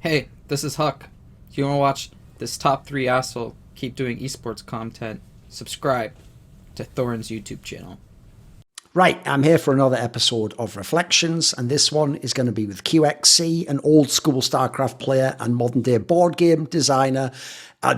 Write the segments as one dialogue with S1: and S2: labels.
S1: Hey, this is Huck. If you want to watch this top three asshole keep doing esports content, subscribe to Thorin's YouTube channel.
S2: Right, I'm here for another episode of Reflections, and this one is going to be with QXC, an old school StarCraft player and modern day board game designer.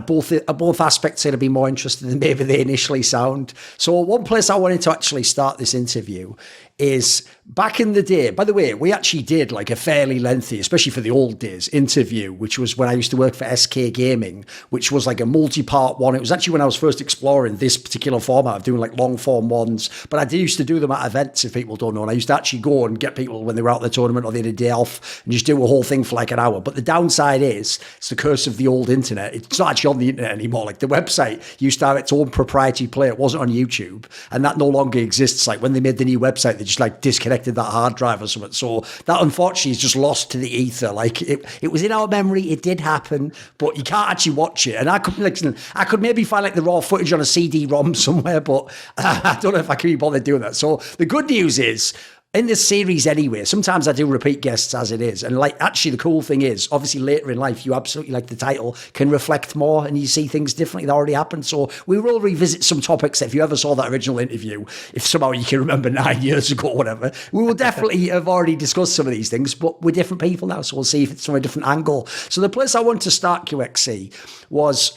S2: Both aspects are going to be more interesting than maybe they initially sound. So one place I wanted to actually start this interview is back in the day. By the way, we actually did like a fairly lengthy, especially for the old days, interview, which was when I used to work for SK Gaming, which was like a multi-part one. It was actually when I was first exploring this particular format of doing like long form ones, but I used to do them at events, if people don't know, and I used to actually go and get people when they were out the tournament or they had a day off and just do a whole thing for like an hour. But the downside is, it's the curse of the old internet. It's not actually on the internet anymore. Like the website used to have its own proprietary player. It wasn't on YouTube, and that no longer exists. Like when they made the new website, they just like disconnected that hard drive or something. So that unfortunately is just lost to the ether. Like it was in our memory, it did happen, but you can't actually watch it. And I could maybe find like the raw footage on a CD-ROM somewhere, but I don't know if I can be bothered doing that. So the good news is, in this series anyway, sometimes I do repeat guests as it is. And like, actually the cool thing is, obviously later in life, you absolutely, like the title, can reflect more and you see things differently that already happened. So we will revisit some topics that if you ever saw that original interview, if somehow you can remember 9 years ago or whatever, we will definitely have already discussed some of these things, but we're different people now. So we'll see if it's from a different angle. So the place I wanted to start QXC was,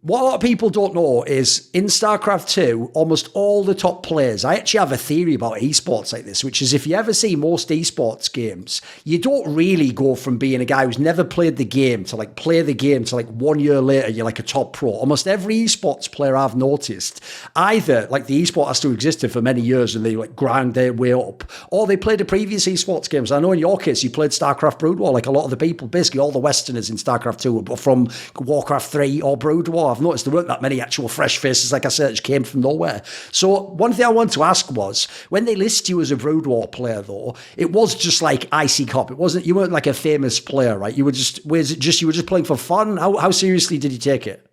S2: what a lot of people don't know is in StarCraft 2, almost all the top players, I actually have a theory about esports like this, which is if you ever see most esports games, you don't really go from being a guy who's never played the game to like play the game to like 1 year later, you're like a top pro. Almost every esports player I've noticed, either like the esport has to existed for many years and they like grind their way up, or they played the previous esports games. I know in your case, you played StarCraft Brood War, like a lot of the people, basically all the Westerners in StarCraft 2 were from Warcraft 3 or Brood War. I've noticed there weren't that many actual fresh faces, like I said, that came from nowhere. So one thing I want to ask was, when they list you as a Brood War player, though, it was just like Icy Cop. It wasn't, you weren't like a famous player, right? You were just, you were just playing for fun? How seriously did you take it?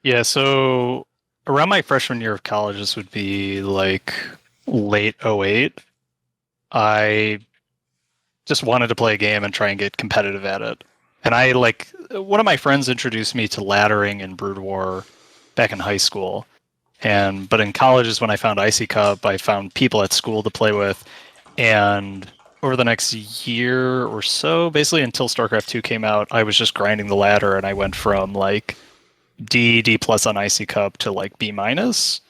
S3: Yeah, so around my freshman year of college, this would be like late '08. I just wanted to play a game and try and get competitive at it. And one of my friends introduced me to laddering and Brood War back in high school. But in college is when I found Icy Cup. I found people at school to play with. And over the next year or so, basically until StarCraft 2 came out, I was just grinding the ladder and I went from like D plus on Icy Cup to like B minus.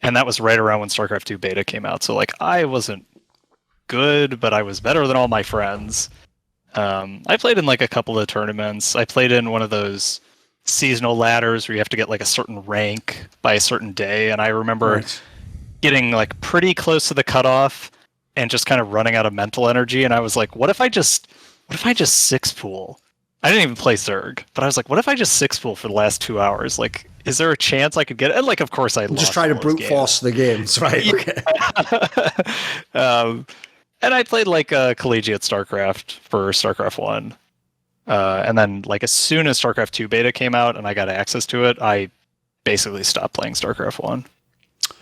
S3: And that was right around when StarCraft 2 beta came out. So like I wasn't good, but I was better than all my friends. I played in like a couple of tournaments. I played in one of those seasonal ladders where you have to get like a certain rank by a certain day. And I remember getting like pretty close to the cutoff and just kind of running out of mental energy. And I was like, what if I just six pool? I didn't even play Zerg, but I was like, what if I just six pool for the last 2 hours? Like, is there a chance I could get it? And like, of course I lost.
S2: Just try to brute force the games, right?
S3: Okay. And I played like collegiate StarCraft for StarCraft 1. And then like as soon as StarCraft 2 beta came out and I got access to it, I basically stopped playing StarCraft 1.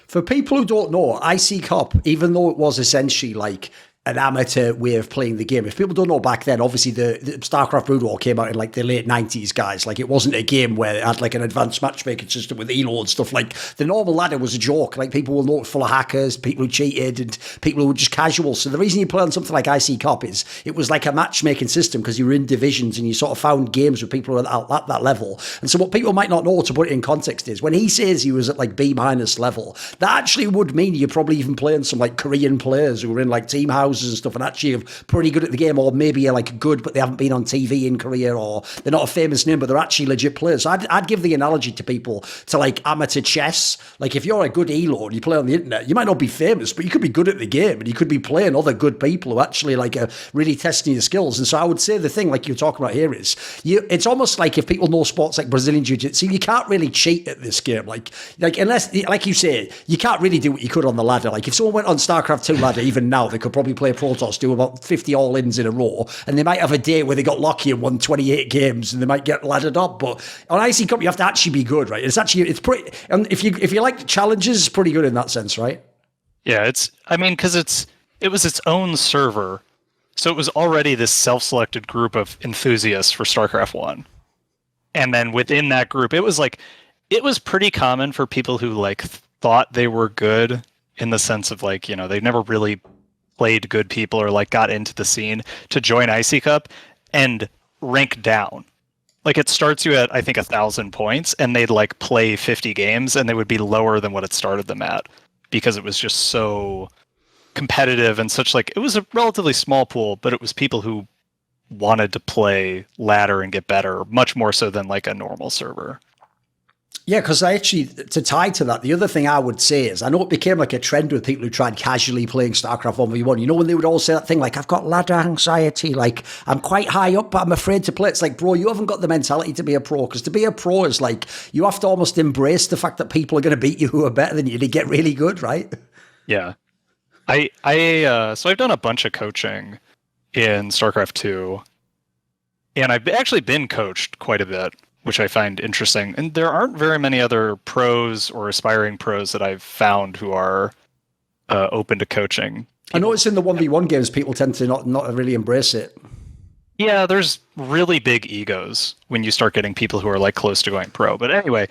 S2: For people who don't know, Icy Cup, even though it was essentially like an amateur way of playing the game. If people don't know, back then, obviously the StarCraft Brood War came out in like the late 90s, guys. Like it wasn't a game where it had like an advanced matchmaking system with Elo and stuff. Like the normal ladder was a joke. Like people will know it full of hackers, people who cheated and people who were just casual. So the reason you play on something like IC Cup is it was like a matchmaking system because you were in divisions and you sort of found games with people at that level. And so what people might not know, to put it in context, is when he says he was at like B minus level, that actually would mean you're probably even playing some like Korean players who are in like team houses and stuff and actually are pretty good at the game, or maybe are like good but they haven't been on TV in Korea, or they're not a famous name but they're actually legit players. So I'd give the analogy to people to like amateur chess. Like if you're a good Elo and you play on the internet, you might not be famous but you could be good at the game and you could be playing other good people who actually like are really testing your skills. And so I would say the thing like you're talking about here is it's almost like if people know sports like Brazilian Jiu-Jitsu, you can't really cheat at this game. Like unless, like you say, you can't really do what you could on the ladder. Like if someone went on StarCraft 2 ladder, even now, they could probably play Protoss, do about 50 all-ins in a row, and they might have a day where they got lucky and won 28 games and they might get laddered up. But on IC Cup, you have to actually be good, right? It's pretty, and if you like challenges, it's pretty good in that sense, right?
S3: Yeah, because it was its own server. So it was already this self-selected group of enthusiasts for StarCraft 1. And then within that group, it was pretty common for people who like thought they were good in the sense of like, they never really played good people or like got into the scene to join Icy Cup and rank down. Like it starts you at I think 1,000 points, and they'd like play 50 games, and they would be lower than what it started them at because it was just so competitive and such. Like it was a relatively small pool, but it was people who wanted to play ladder and get better, much more so than like a normal server.
S2: Yeah, because I actually, to tie to that, the other thing I would say is, I know it became like a trend with people who tried casually playing StarCraft 1v1. You know, when they would all say that thing like, I've got ladder anxiety, like, I'm quite high up, but I'm afraid to play. It's like, bro, you haven't got the mentality to be a pro, because to be a pro is like, you have to almost embrace the fact that people are going to beat you who are better than you to get really good, right?
S3: Yeah. So I've done a bunch of coaching in StarCraft 2, and I've actually been coached quite a bit, which I find interesting. And there aren't very many other pros or aspiring pros that I've found who are open to coaching.
S2: I notice in the 1v1 games, people tend to not really embrace it.
S3: Yeah, there's really big egos when you start getting people who are like close to going pro. But anyway,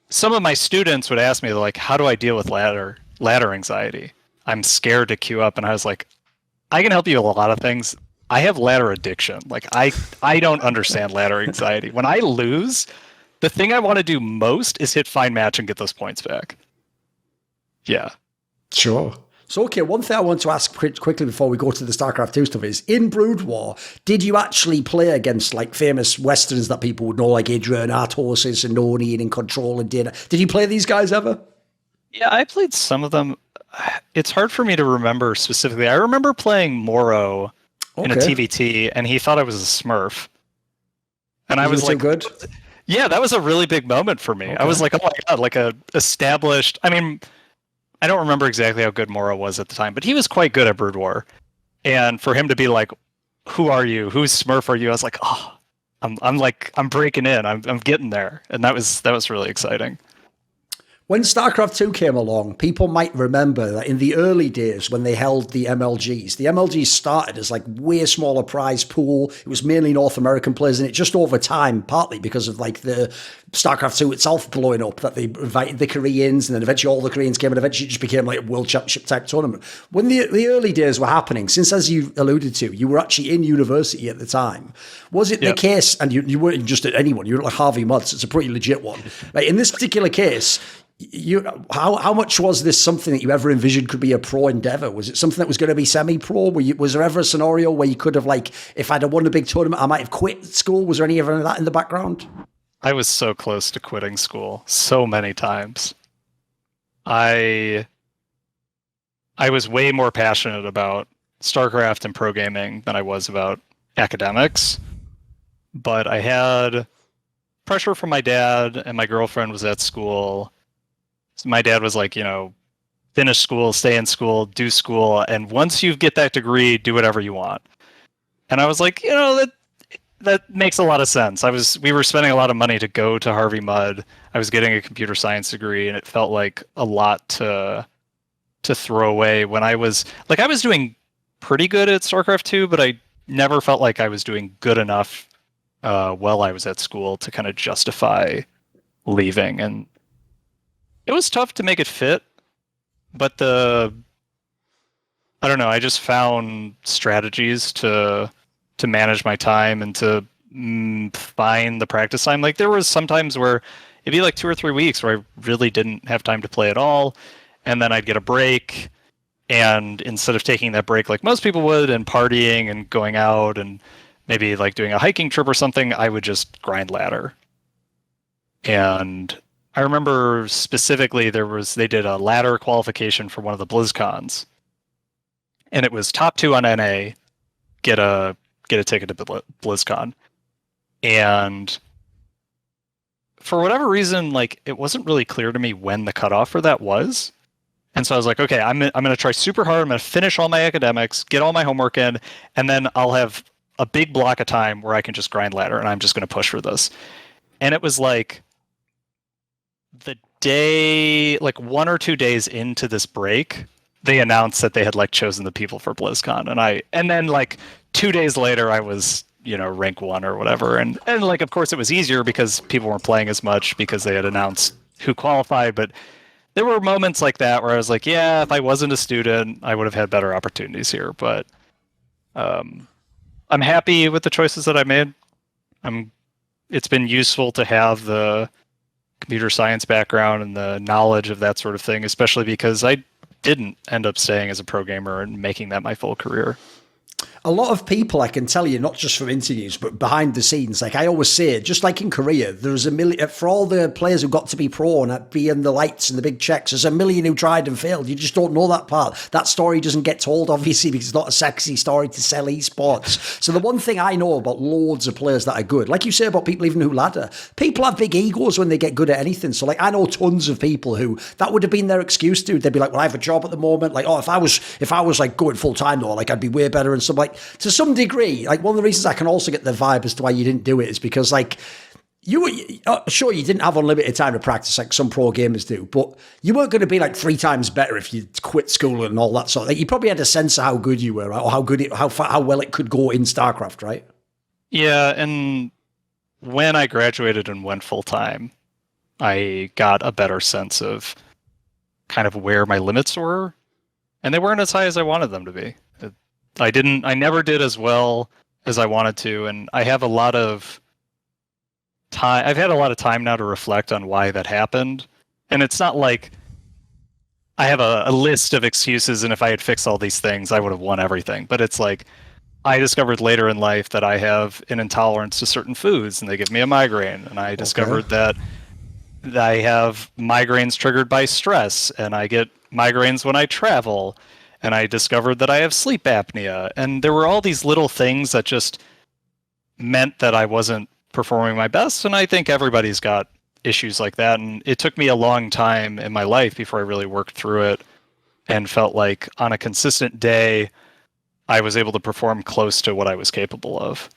S3: some of my students would ask me like, how do I deal with ladder anxiety? I'm scared to queue up. And I was like, I can help you with a lot of things. I have ladder addiction. Like I don't understand ladder anxiety. When I lose, the thing I want to do most is hit find match and get those points back. Yeah.
S2: Sure. So, okay, one thing I want to ask quickly before we go to the StarCraft 2 stuff is, in Brood War, did you actually play against like famous Westerns that people would know, like Adrian Artosis and Noni and In Control and Dana? Did you play these guys ever?
S3: Yeah, I played some of them. It's hard for me to remember specifically. I remember playing Moro in a TVT, and he thought I was a Smurf. And I was like,
S2: good?
S3: Yeah, that was a really big moment for me. Okay. I was like, oh my God, like a established, I mean, I don't remember exactly how good Moro was at the time, but he was quite good at Brood War. And for him to be like, who are you? Whose Smurf are you? I was like, oh, I'm breaking in. I'm getting there. And that was really exciting.
S2: When StarCraft 2 came along, people might remember that in the early days when they held the MLGs started as like way smaller prize pool. It was mainly North American players, and it just over time, partly because of like the StarCraft 2 itself blowing up, that they invited the Koreans, and then eventually all the Koreans came, and eventually it just became like a world championship type tournament. When the early days were happening, since as you alluded to, you were actually in university at the time, was it the case, and you weren't just at anyone, you were like Harvey Mudd, so it's a pretty legit one. Like in this particular case, how much was this something that you ever envisioned could be a pro endeavor? Was it something that was going to be semi-pro? Was there ever a scenario where you could have, like, if I'd have won a big tournament, I might have quit school? Was there any of that in the background?
S3: I was so close to quitting school so many times. I was way more passionate about StarCraft and pro gaming than I was about academics, but I had pressure from my dad, and my girlfriend was at school. So my dad was like, finish school, stay in school, do school, and once you get that degree, do whatever you want. And I was like, that makes a lot of sense. We were spending a lot of money to go to Harvey Mudd. I was getting a computer science degree, and it felt like a lot to throw away when I was doing pretty good at StarCraft 2, but I never felt like I was doing good enough while I was at school to kind of justify leaving. And it was tough to make it fit, but I don't know, I just found strategies to manage my time and to find the practice time. Like there was some times where it'd be like 2 or 3 weeks where I really didn't have time to play at all, and then I'd get a break, and instead of taking that break like most people would and partying and going out and maybe like doing a hiking trip or something, I would just grind ladder. And I remember specifically they did a ladder qualification for one of the BlizzCons, and it was top 2 on NA, get a ticket to BlizzCon. And for whatever reason, like it wasn't really clear to me when the cutoff for that was. And so I was like, okay, I'm going to try super hard. I'm going to finish all my academics, get all my homework in, and then I'll have a big block of time where I can just grind ladder, and I'm just going to push for this. And it was like the day, like 1 or 2 days into this break, they announced that they had like chosen the people for BlizzCon, and then like 2 days later, I was, rank 1 or whatever. And like, of course, it was easier because people weren't playing as much because they had announced who qualified. But there were moments like that where I was like, yeah, if I wasn't a student, I would have had better opportunities here. But I'm happy with the choices that I made. It's been useful to have the computer science background and the knowledge of that sort of thing, especially because I didn't end up staying as a pro gamer and making that my full career.
S2: A lot of people, I can tell you, not just from interviews, but behind the scenes, like I always say, just like in Korea, there's a million, for all the players who got to be pro and be in the lights and the big checks, there's a million who tried and failed. You just don't know that part. That story doesn't get told, obviously, because it's not a sexy story to sell esports. So the one thing I know about loads of players that are good, like you say about people even who ladder, people have big egos when they get good at anything. So like I know tons of people who, that would have been their excuse, dude. They'd be like, well, I have a job at the moment. Like, oh, if I was like going full time though, like I'd be way better and stuff. Like, to some degree, like one of the reasons I can also get the vibe as to why you didn't do it is because like you were sure you didn't have unlimited time to practice like some pro gamers do, but you weren't going to be like 3 times better if you quit school and all that sort of thing. You probably had a sense of how good you were, right? Or how well it could go in StarCraft, right?
S3: Yeah, and when I graduated and went full time, I got a better sense of kind of where my limits were, and they weren't as high as I wanted them to be. I never did as well as I wanted to, and I have a lot of time. I've had a lot of time now to reflect on why that happened, and it's not like I have a list of excuses, and if I had fixed all these things, I would have won everything. But it's like I discovered later in life that I have an intolerance to certain foods, and they give me a migraine, and I discovered that I have migraines triggered by stress, and I get migraines when I travel. And I discovered that I have sleep apnea. And there were all these little things that just meant that I wasn't performing my best. And I think everybody's got issues like that. And it took me a long time in my life before I really worked through it and felt like on a consistent day, I was able to perform close to what I was capable of.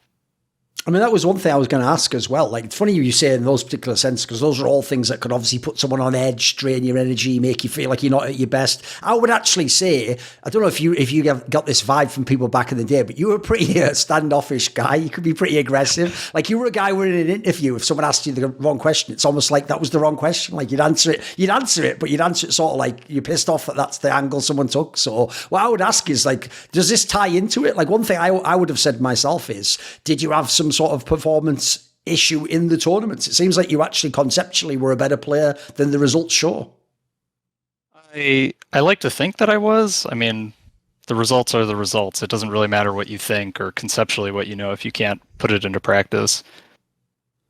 S2: I mean, that was one thing I was going to ask as well. Like, it's funny you say in those particular senses, because those are all things that could obviously put someone on edge, drain your energy, make you feel like you're not at your best. I would actually say, I don't know if you got this vibe from people back in the day, but you were a pretty standoffish guy. You could be pretty aggressive. Like, you were a guy where in an interview, if someone asked you the wrong question, it's almost like that was the wrong question. Like, you'd answer it, but you'd answer it sort of like you're pissed off that that's the angle someone took. So what I would ask is, like, does this tie into it? Like, one thing I would have said myself is, did you have some sort of performance issue in the tournaments? It seems like you actually conceptually were a better player than the results show.
S3: I like to think that I was. I mean, the results are the results. It doesn't really matter what you think or conceptually what you know if you can't put it into practice.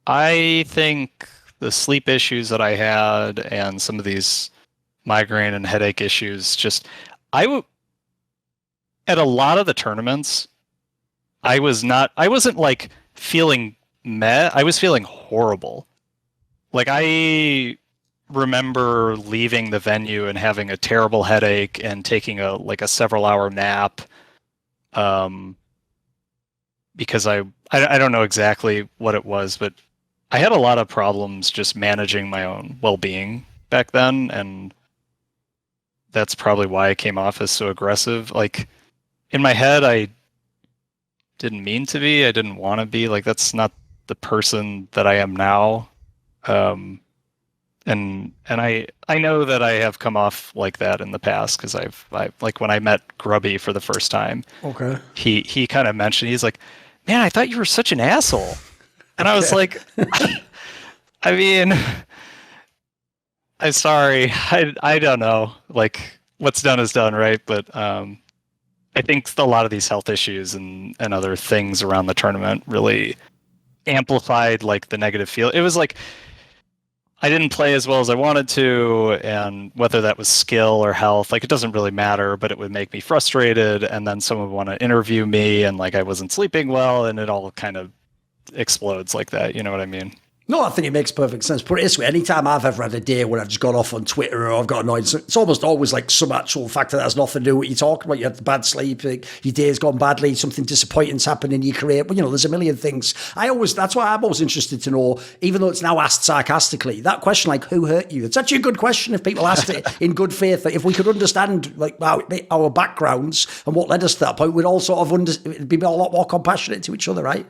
S3: I think the sleep issues that I had and some of these migraine and headache issues, at a lot of the tournaments, I wasn't like feeling I was feeling horrible. Like, I remember leaving the venue and having a terrible headache and taking a several hour nap, because I don't know exactly what it was, but I had a lot of problems just managing my own well-being back then, and that's probably why I came off as so aggressive. Like, in my head, I didn't mean to be. I didn't want to be. Like, that's not the person that I am now. And I know that I have come off like that in the past, because I've like when I met Grubby for the first time.
S2: Okay.
S3: He kind of mentioned, he's like, "Man, I thought you were such an asshole," and I was like, I mean, I'm sorry. I don't know. Like, what's done is done, right? But I think a lot of these health issues and other things around the tournament really amplified like the negative feel. It was like I didn't play as well as I wanted to, and whether that was skill or health, like, it doesn't really matter, but it would make me frustrated, and then someone would want to interview me and like I wasn't sleeping well, and it all kind of explodes like that. You know what I mean?
S2: No, I think it makes perfect sense. Put it this way, anytime I've ever had a day where I've just gone off on Twitter or I've got annoyed, it's almost always like some actual factor that has nothing to do with what you're talking about. You had bad sleep, your day's gone badly, something disappointing's happened in your career. But, there's a million things. That's why I'm always interested to know, even though it's now asked sarcastically, that question, like, who hurt you? It's actually a good question if people asked it in good faith. Like, if we could understand, like, our backgrounds and what led us to that point, we'd all sort of be a lot more compassionate to each other, right?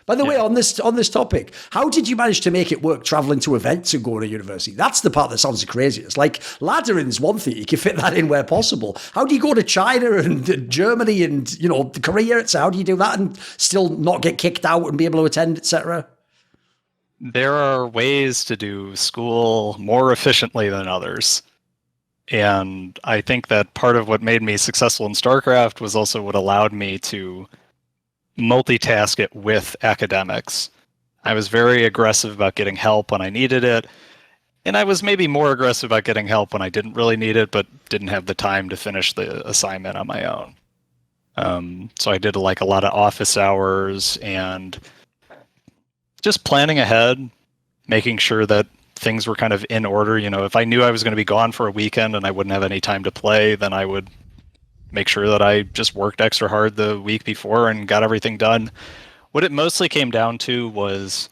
S2: By the way, on this topic, how did you manage to make it work traveling to events and going to university? That's the part that sounds the craziest. Like, laddering's one thing, you can fit that in where possible. How do you go to China and Germany and, Korea? How do you do that and still not get kicked out and be able to attend, etc.?
S3: There are ways to do school more efficiently than others. And I think that part of what made me successful in StarCraft was also what allowed me to multitask it with academics. I was very aggressive about getting help when I needed it, and I was maybe more aggressive about getting help when I didn't really need it, but didn't have the time to finish the assignment on my own. So I did like a lot of office hours and just planning ahead, making sure that things were kind of in order. If I knew I was going to be gone for a weekend and I wouldn't have any time to play, then I would make sure that I just worked extra hard the week before and got everything done. What it mostly came down to was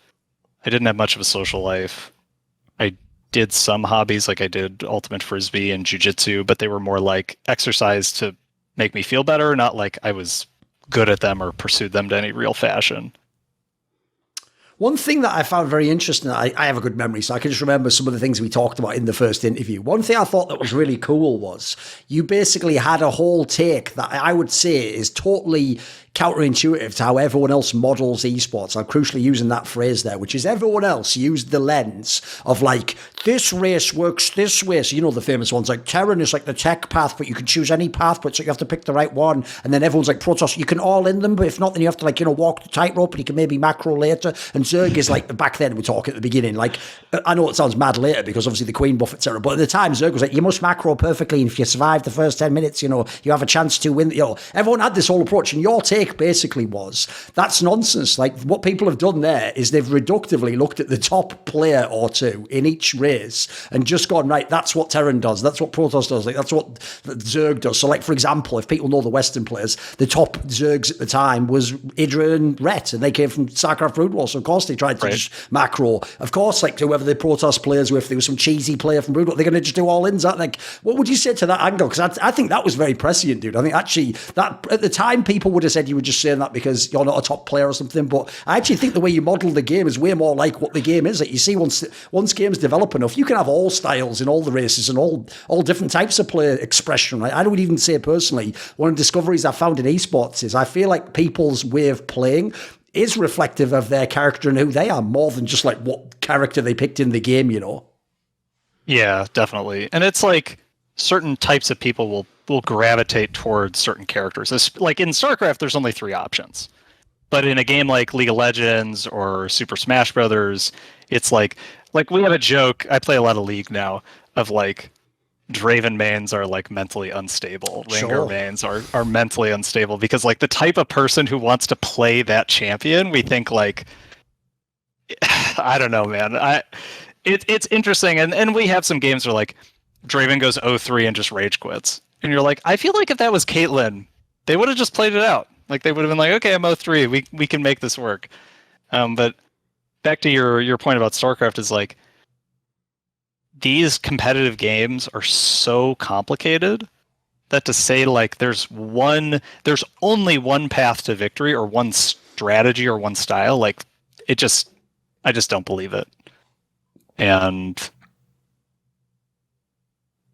S3: I didn't have much of a social life. I did some hobbies, like I did ultimate frisbee and jiu-jitsu, but they were more like exercise to make me feel better, not like I was good at them or pursued them to any real fashion.
S2: One thing that I found very interesting, I have a good memory, so I can just remember some of the things we talked about in the first interview. One thing I thought that was really cool was you basically had a whole take that I would say is totally counterintuitive to how everyone else models esports. I'm crucially using that phrase there, which is everyone else used the lens of like, this race works this way. So, the famous ones like Thorin is like the tech path, but you can choose any path, but so you have to pick the right one. And then everyone's like Protoss, you can all in them, but if not, then you have to walk the tightrope and you can maybe macro later. And Zerg is like, back then we talk at the beginning, like, I know it sounds mad later because obviously the Queen buff, etc. But at the time, Zerg was like, you must macro perfectly. And if you survive the first 10 minutes, you have a chance to win. Everyone had this whole approach. And your take basically was, that's nonsense. Like, what people have done there is they've reductively looked at the top player or two in each race and just gone, right, that's what Terran does. That's what Protoss does. Like, that's what Zerg does. So, like, for example, if people know the Western players, the top Zergs at the time was Idra and Rhett, and they came from StarCraft Brood War. So, of course, they tried to just macro. Of course, like, whoever the Protoss players were, if there was some cheesy player from Brood War, they're going to just do all-ins. Like, what would you say to that angle? Because I think that was very prescient, dude. I think actually that at the time people would have said you were just saying that because you're not a top player or something, but I actually think the way you model the game is way more like what the game is. That you see once games develop enough, you can have all styles in all the races and all different types of player expression. Right? I would even say personally, one of the discoveries I found in esports is I feel like people's way of playing is reflective of their character and who they are more than just like what character they picked in the game.
S3: Yeah, definitely. And it's like certain types of people will gravitate towards certain characters. Like in StarCraft, there's only 3 options. But in a game like League of Legends or Super Smash Brothers, it's like we have a joke, I play a lot of League now, of like Draven mains are like mentally unstable. Ranger mains are mentally unstable because like the type of person who wants to play that champion, we think like, I don't know, man. It's interesting. And we have some games where like Draven goes 0-3 and just rage quits. And you're like, I feel like if that was Caitlyn, they would have just played it out. Like they would have been like, okay, I'm 0-3, we can make this work. But back to your point about StarCraft is like, these competitive games are so complicated that to say like there's only one path to victory or one strategy or one style, like I just don't believe it. And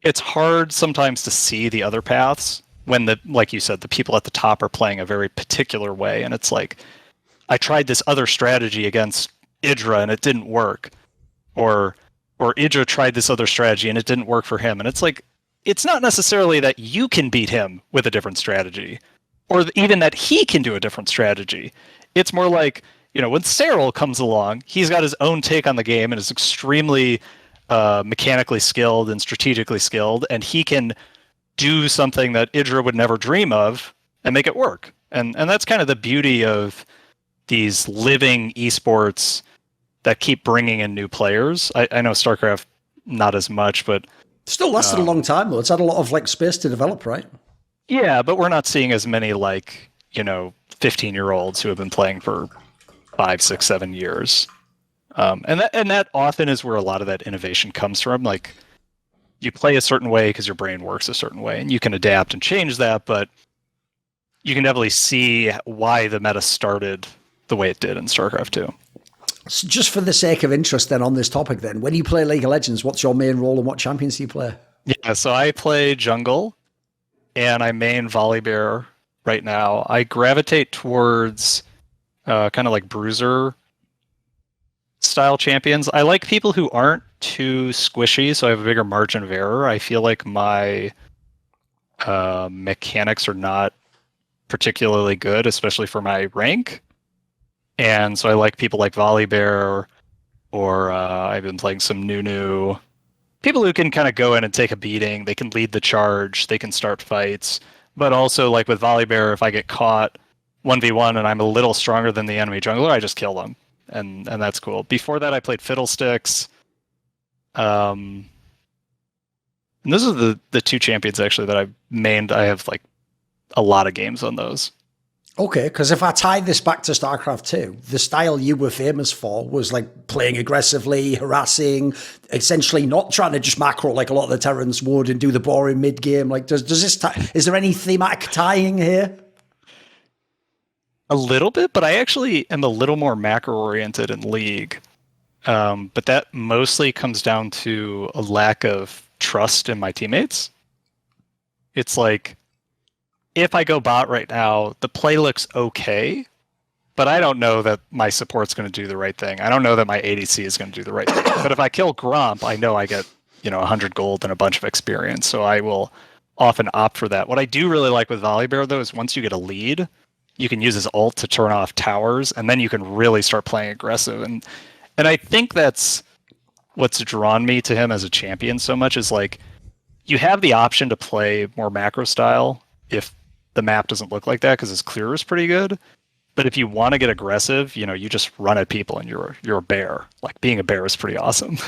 S3: it's hard sometimes to see the other paths when like you said, the people at the top are playing a very particular way. And it's like, I tried this other strategy against Idra and it didn't work. Or Idra tried this other strategy and it didn't work for him. And it's like, it's not necessarily that you can beat him with a different strategy or even that he can do a different strategy. It's more like, when Cyril comes along, he's got his own take on the game and is extremely mechanically skilled and strategically skilled, and he can do something that Idra would never dream of and make it work. And that's kind of the beauty of these living esports that keep bringing in new players. I know StarCraft not as much, but
S2: still lasted a long time though. It's had a lot of like space to develop, right?
S3: Yeah, but we're not seeing as many like 15-year-olds who have been playing for 5, 6, 7 years, and that often is where a lot of that innovation comes from. Like you play a certain way because your brain works a certain way, and you can adapt and change that, but you can definitely see why the meta started the way it did in StarCraft 2.
S2: So just for the sake of interest then on this topic then, when you play League of Legends, what's your main role and what champions do you play?
S3: Yeah, so I play jungle, and I main Volibear right now. I gravitate towards kind of like bruiser style champions. I like people who aren't too squishy, so I have a bigger margin of error. I feel like my mechanics are not particularly good, especially for my rank. And so I like people like Volibear, or I've been playing some Nunu. People who can kind of go in and take a beating. They can lead the charge. They can start fights. But also, like with Volibear, if I get caught 1v1 and I'm a little stronger than the enemy jungler, I just kill them. And that's cool. Before that, I played Fiddlesticks. And those are the two champions, actually, that I've mained. I have, like, a lot of games on those.
S2: Okay, because if I tie this back to StarCraft 2, the style you were famous for was like playing aggressively, harassing, essentially not trying to just macro like a lot of the Terrans would and do the boring mid game. Like, does this is there any thematic tying here?
S3: A little bit, but I actually am a little more macro oriented in League. But that mostly comes down to a lack of trust in my teammates. It's like, if I go bot right now, the play looks okay, but I don't know that my support's going to do the right thing. I don't know that my ADC is going to do the right thing. But if I kill Gromp, I know I get 100 gold and a bunch of experience, so I will often opt for that. What I do really like with Volibear, though, is once you get a lead, you can use his ult to turn off towers, and then you can really start playing aggressive. And I think that's what's drawn me to him as a champion so much, is like you have the option to play more macro style if the map doesn't look like that, because his clear is pretty good. But if you want to get aggressive, you just run at people and you're a bear. Like being a bear is pretty awesome.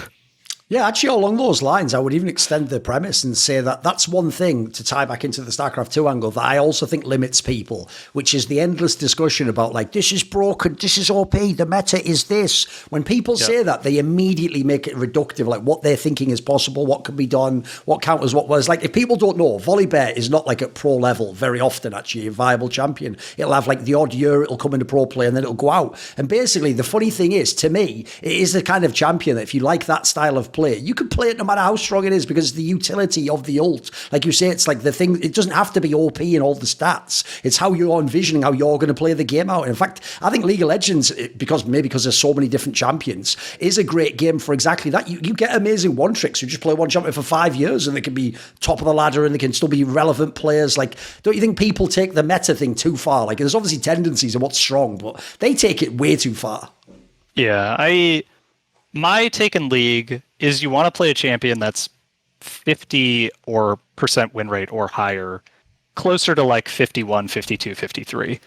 S2: Yeah, actually, along those lines, I would even extend the premise and say that that's one thing to tie back into the StarCraft 2 angle that I also think limits people, which is the endless discussion about, like, this is broken, this is OP, the meta is this. When people say that, they immediately make it reductive, like what they're thinking is possible, what can be done, what counters what was. Like, if people don't know, Volibear is not like at pro level very often, actually, a viable champion. It'll have like the odd year, it'll come into pro play and then it'll go out. And basically, the funny thing is, to me, it is the kind of champion that if you like that style of play, you can play it no matter how strong it is, because it's the utility of the ult. Like you say, it's like the thing, it doesn't have to be OP in all the stats. It's how you're envisioning how you're going to play the game out. And in fact, I think League of Legends, because there's so many different champions, is a great game for exactly that. You get amazing one tricks who just play one champion for 5 years and they can be top of the ladder and they can still be relevant players. Like, don't you think people take the meta thing too far? Like, there's obviously tendencies of what's strong, but they take it way too far.
S3: Yeah, my take in League is you want to play a champion that's 50% win rate or higher, closer to like 51, 52, 53.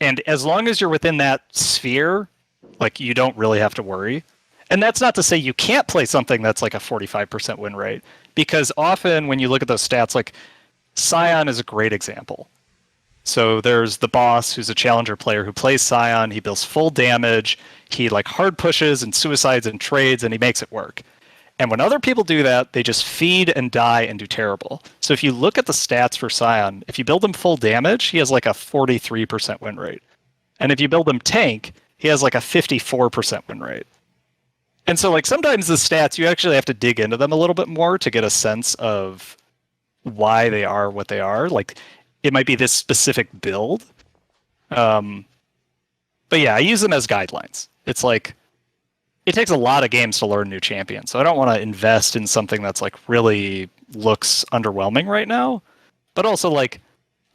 S3: And as long as you're within that sphere, like, you don't really have to worry. And that's not to say you can't play something that's like a 45% win rate, because often when you look at those stats, like Scion is a great example. So there's the boss who's a challenger player who plays Scion. He deals full damage. He like hard pushes and suicides and trades, and he makes it work. And when other people do that, they just feed and die and do terrible. So if you look at the stats for Scion, if you build him full damage, he has like a 43% win rate. And if you build him tank, he has like a 54% win rate. And so like sometimes the stats, you actually have to dig into them a little bit more to get a sense of why they are what they are. Like, it might be this specific build. But yeah, I use them as guidelines. It's like, it takes a lot of games to learn new champions. So I don't want to invest in something that's like really looks underwhelming right now. But also, like,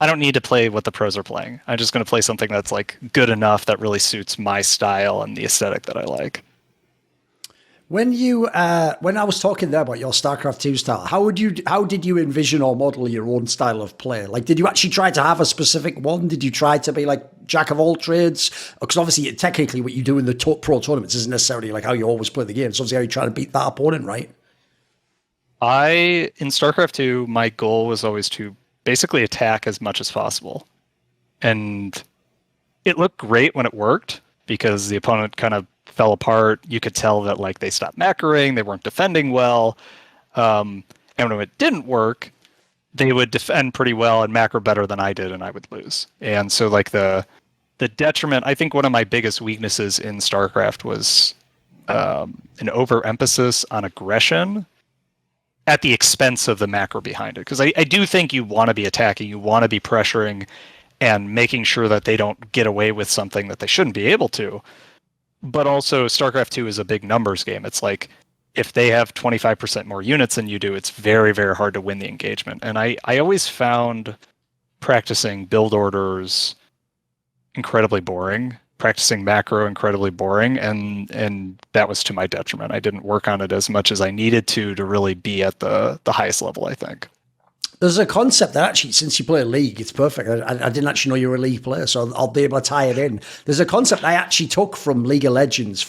S3: I don't need to play what the pros are playing. I'm just going to play something that's like good enough that really suits my style and the aesthetic that I like.
S2: When you when I was talking there about your StarCraft 2 style, how did you envision or model your own style of play? Like, did you actually try to have a specific one? Did you try to be like jack of all trades? Because obviously, technically, what you do in the pro tournaments isn't necessarily like how you always play the game. It's obviously how you try to beat that opponent, right?
S3: In StarCraft 2, my goal was always to basically attack as much as possible. And it looked great when it worked because the opponent kind of fell apart. You could tell that like they stopped macroing, they weren't defending well. And when it didn't work, they would defend pretty well and macro better than I did, and I would lose. And so like the detriment, I think one of my biggest weaknesses in StarCraft was an overemphasis on aggression at the expense of the macro behind it. Because I do think you want to be attacking, you want to be pressuring and making sure that they don't get away with something that they shouldn't be able to. But also, StarCraft 2 is a big numbers game. It's like, if they have 25% more units than you do, it's very, very hard to win the engagement. And I always found practicing build orders incredibly boring, practicing macro incredibly boring, and that was to my detriment. I didn't work on it as much as I needed to really be at the highest level, I think.
S2: There's a concept that actually, since you play League, it's perfect. I didn't actually know you were a League player, so I'll be able to tie it in. There's a concept I actually took from League of Legends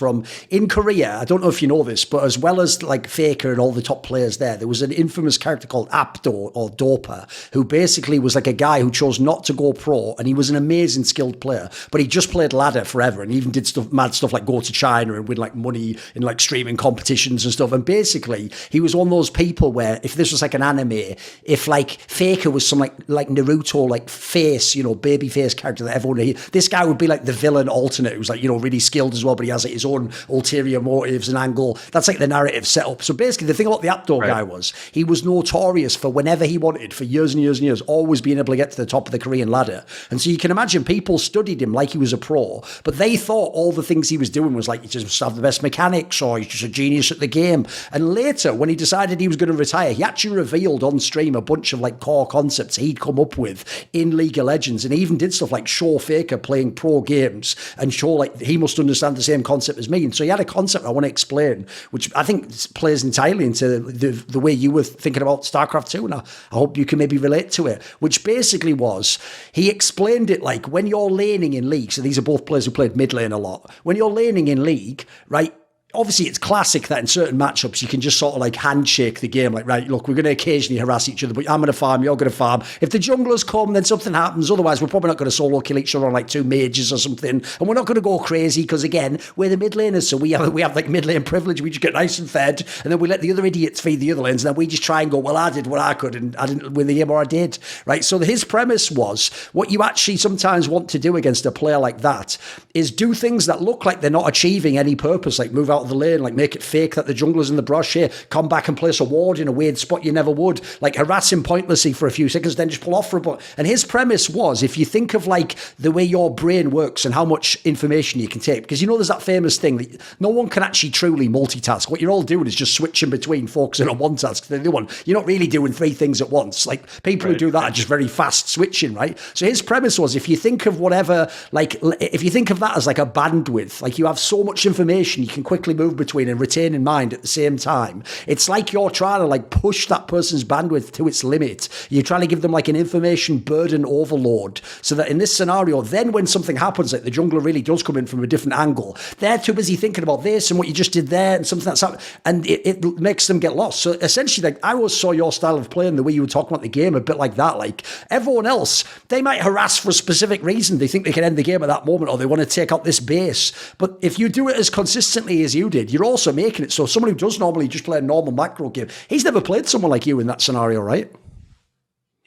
S2: in Korea. I don't know if you know this, but as well as like Faker and all the top players there was an infamous character called Aptor or Dopa, who basically was like a guy who chose not to go pro, and he was an amazing skilled player, but he just played ladder forever, and he even did mad stuff like go to China and win like money in like streaming competitions and stuff. And basically, he was one of those people where if this was like an anime, if like Faker was some like Naruto like face, baby face character that everyone this guy would be like the villain alternate who's like, really skilled as well, but he has like his own ulterior motives and angle. That's like the narrative setup. So basically the thing about the Aptor guy was he was notorious for whenever he wanted, for years and years and years, always being able to get to the top of the Korean ladder. And so you can imagine people studied him like he was a pro, but they thought all the things he was doing was like he just have the best mechanics or he's just a genius at the game. And later when he decided he was going to retire, he actually revealed on stream a bunch of like core concepts he'd come up with in League of Legends, and he even did stuff like show Faker playing pro games and show like he must understand the same concept as me. And so he had a concept I want to explain, which I think plays entirely into the way you were thinking about StarCraft 2, and I hope you can maybe relate to it, which basically was, he explained it like when you're laning in League, so these are both players who played mid lane a lot, when you're laning in League, right, obviously it's classic that in certain matchups you can just sort of like handshake the game, like, right, look, we're going to occasionally harass each other, but I'm going to farm, you're going to farm. If the junglers come, then something happens. Otherwise, we're probably not going to solo kill each other on like two mages or something. And we're not going to go crazy because, again, we're the mid laners, so we have like mid lane privilege. We just get nice and fed, and then we let the other idiots feed the other lanes, and then we just try and go, well, I did what I could, and I didn't win the game, or I did, right? So his premise was, what you actually sometimes want to do against a player like that is do things that look like they're not achieving any purpose, like move out of the lane, like make it fake that the jungler's in the brush here, come back and place a ward in a weird spot you never would, like harass him pointlessly for a few seconds, then just pull off for a bit. And his premise was, if you think of like the way your brain works and how much information you can take, because there's that famous thing that no one can actually truly multitask. What you're all doing is just switching between focusing on one task to the other one. You're not really doing three things at once. Like people who do that are just very fast switching, right? So his premise was, if you think of whatever, like if you think of that as like a bandwidth, like you have so much information you can quickly move between and retain in mind at the same time, it's like you're trying to like push that person's bandwidth to its limit. You're trying to give them like an information burden overload, so that in this scenario, then when something happens, like the jungler really does come in from a different angle, they're too busy thinking about this and what you just did there and something that's happened, and it makes them get lost. So essentially, like I always saw your style of playing, the way you were talking about the game, a bit like that. Like everyone else, they might harass for a specific reason. They think they can end the game at that moment, or they want to take out this base. But if you do it as consistently as you did, you're also making it so someone who does normally just play a normal macro game, he's never played someone like you in that scenario, right?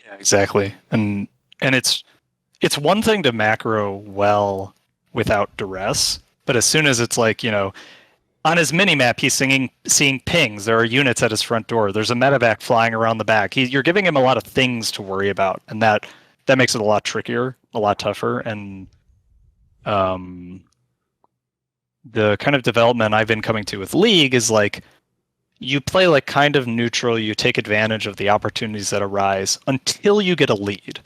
S3: Yeah, exactly. And it's one thing to macro well without duress, but as soon as it's like, on his mini-map, he's seeing pings. There are units at his front door. There's a medevac flying around the back. You're giving him a lot of things to worry about, and that makes it a lot trickier, a lot tougher. And the kind of development I've been coming to with League is like, you play like kind of neutral, you take advantage of the opportunities that arise until you get a lead.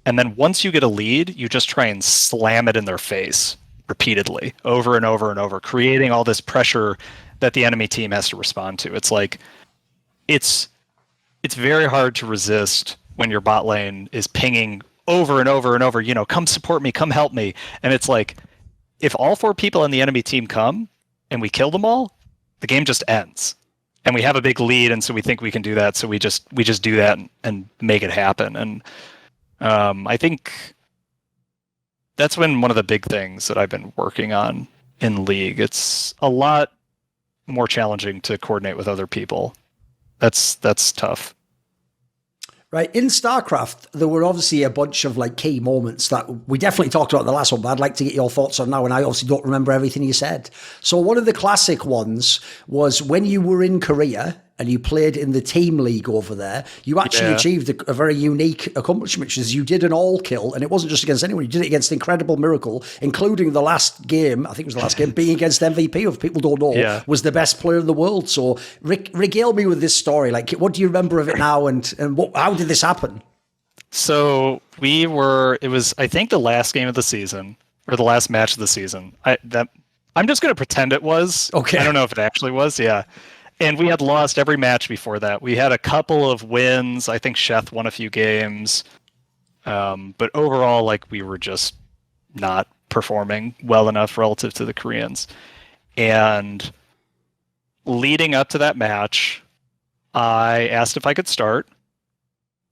S3: And then once you get a lead, you just try and slam it in their face repeatedly, over and over and over, creating all this pressure that the enemy team has to respond to. It's like it's very hard to resist when your bot lane is pinging over and over and over, come support me, come help me. And it's like, if all 4 people on the enemy team come and we kill them all, the game just ends. And we have a big lead, and so we think we can do that, so we just do that and make it happen. And I think that's been one of the big things that I've been working on in League. It's a lot more challenging to coordinate with other people. That's tough.
S2: Right. In StarCraft, there were obviously a bunch of like key moments that we definitely talked about in the last one, but I'd like to get your thoughts on now. And I obviously don't remember everything you said. So one of the classic ones was when you were in Korea and you played in the team league over there, you actually achieved a very unique accomplishment, which is you did an all kill, and it wasn't just against anyone. You did it against Incredible Miracle, including the last game, I think it was the last game, being against MVP, who, if people don't know, was the best player in the world. So regale me with this story. Like, what do you remember of it now, and how did this happen?
S3: So it was, I think, the last game of the season, or the last match of the season. I'm just going to pretend it was.
S2: Okay.
S3: I don't know if it actually was, yeah. And we had lost every match before that. We had a couple of wins. I think Sheth won a few games. But overall, like, we were just not performing well enough relative to the Koreans. And leading up to that match, I asked if I could start.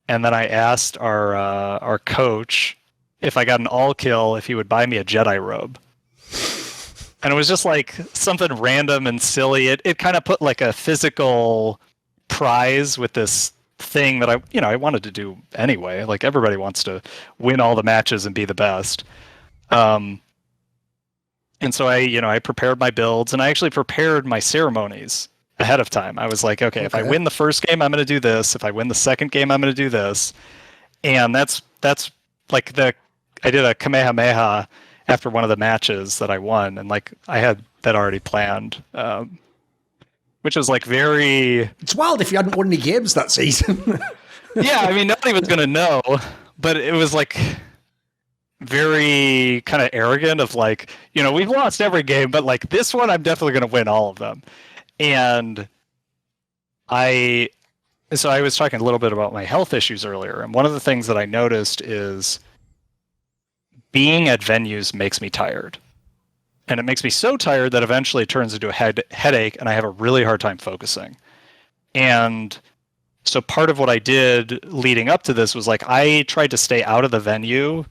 S3: And then I asked our coach if I got an all kill, if he would buy me a Jedi robe. And it was just like something random and silly. It kind of put like a physical prize with this thing that I wanted to do anyway. Like, everybody wants to win all the matches and be the best. And so I prepared my builds, and I actually prepared my ceremonies ahead of time. I was like, okay, if I win the first game, I'm going to do this. If I win the second game, I'm going to do this. And that's like I did a Kamehameha after one of the matches that I won, and like I had that already planned, which was like very...
S2: It's wild if you hadn't won any games that season.
S3: Yeah, I mean, nobody was going to know, but it was like very kind of arrogant of like, we've lost every game, but like this one, I'm definitely going to win all of them. And so I was talking a little bit about my health issues earlier, and one of the things that I noticed is being at venues makes me tired. And it makes me so tired that eventually it turns into a headache, and I have a really hard time focusing. And so part of what I did leading up to this was like I tried to stay out of the venue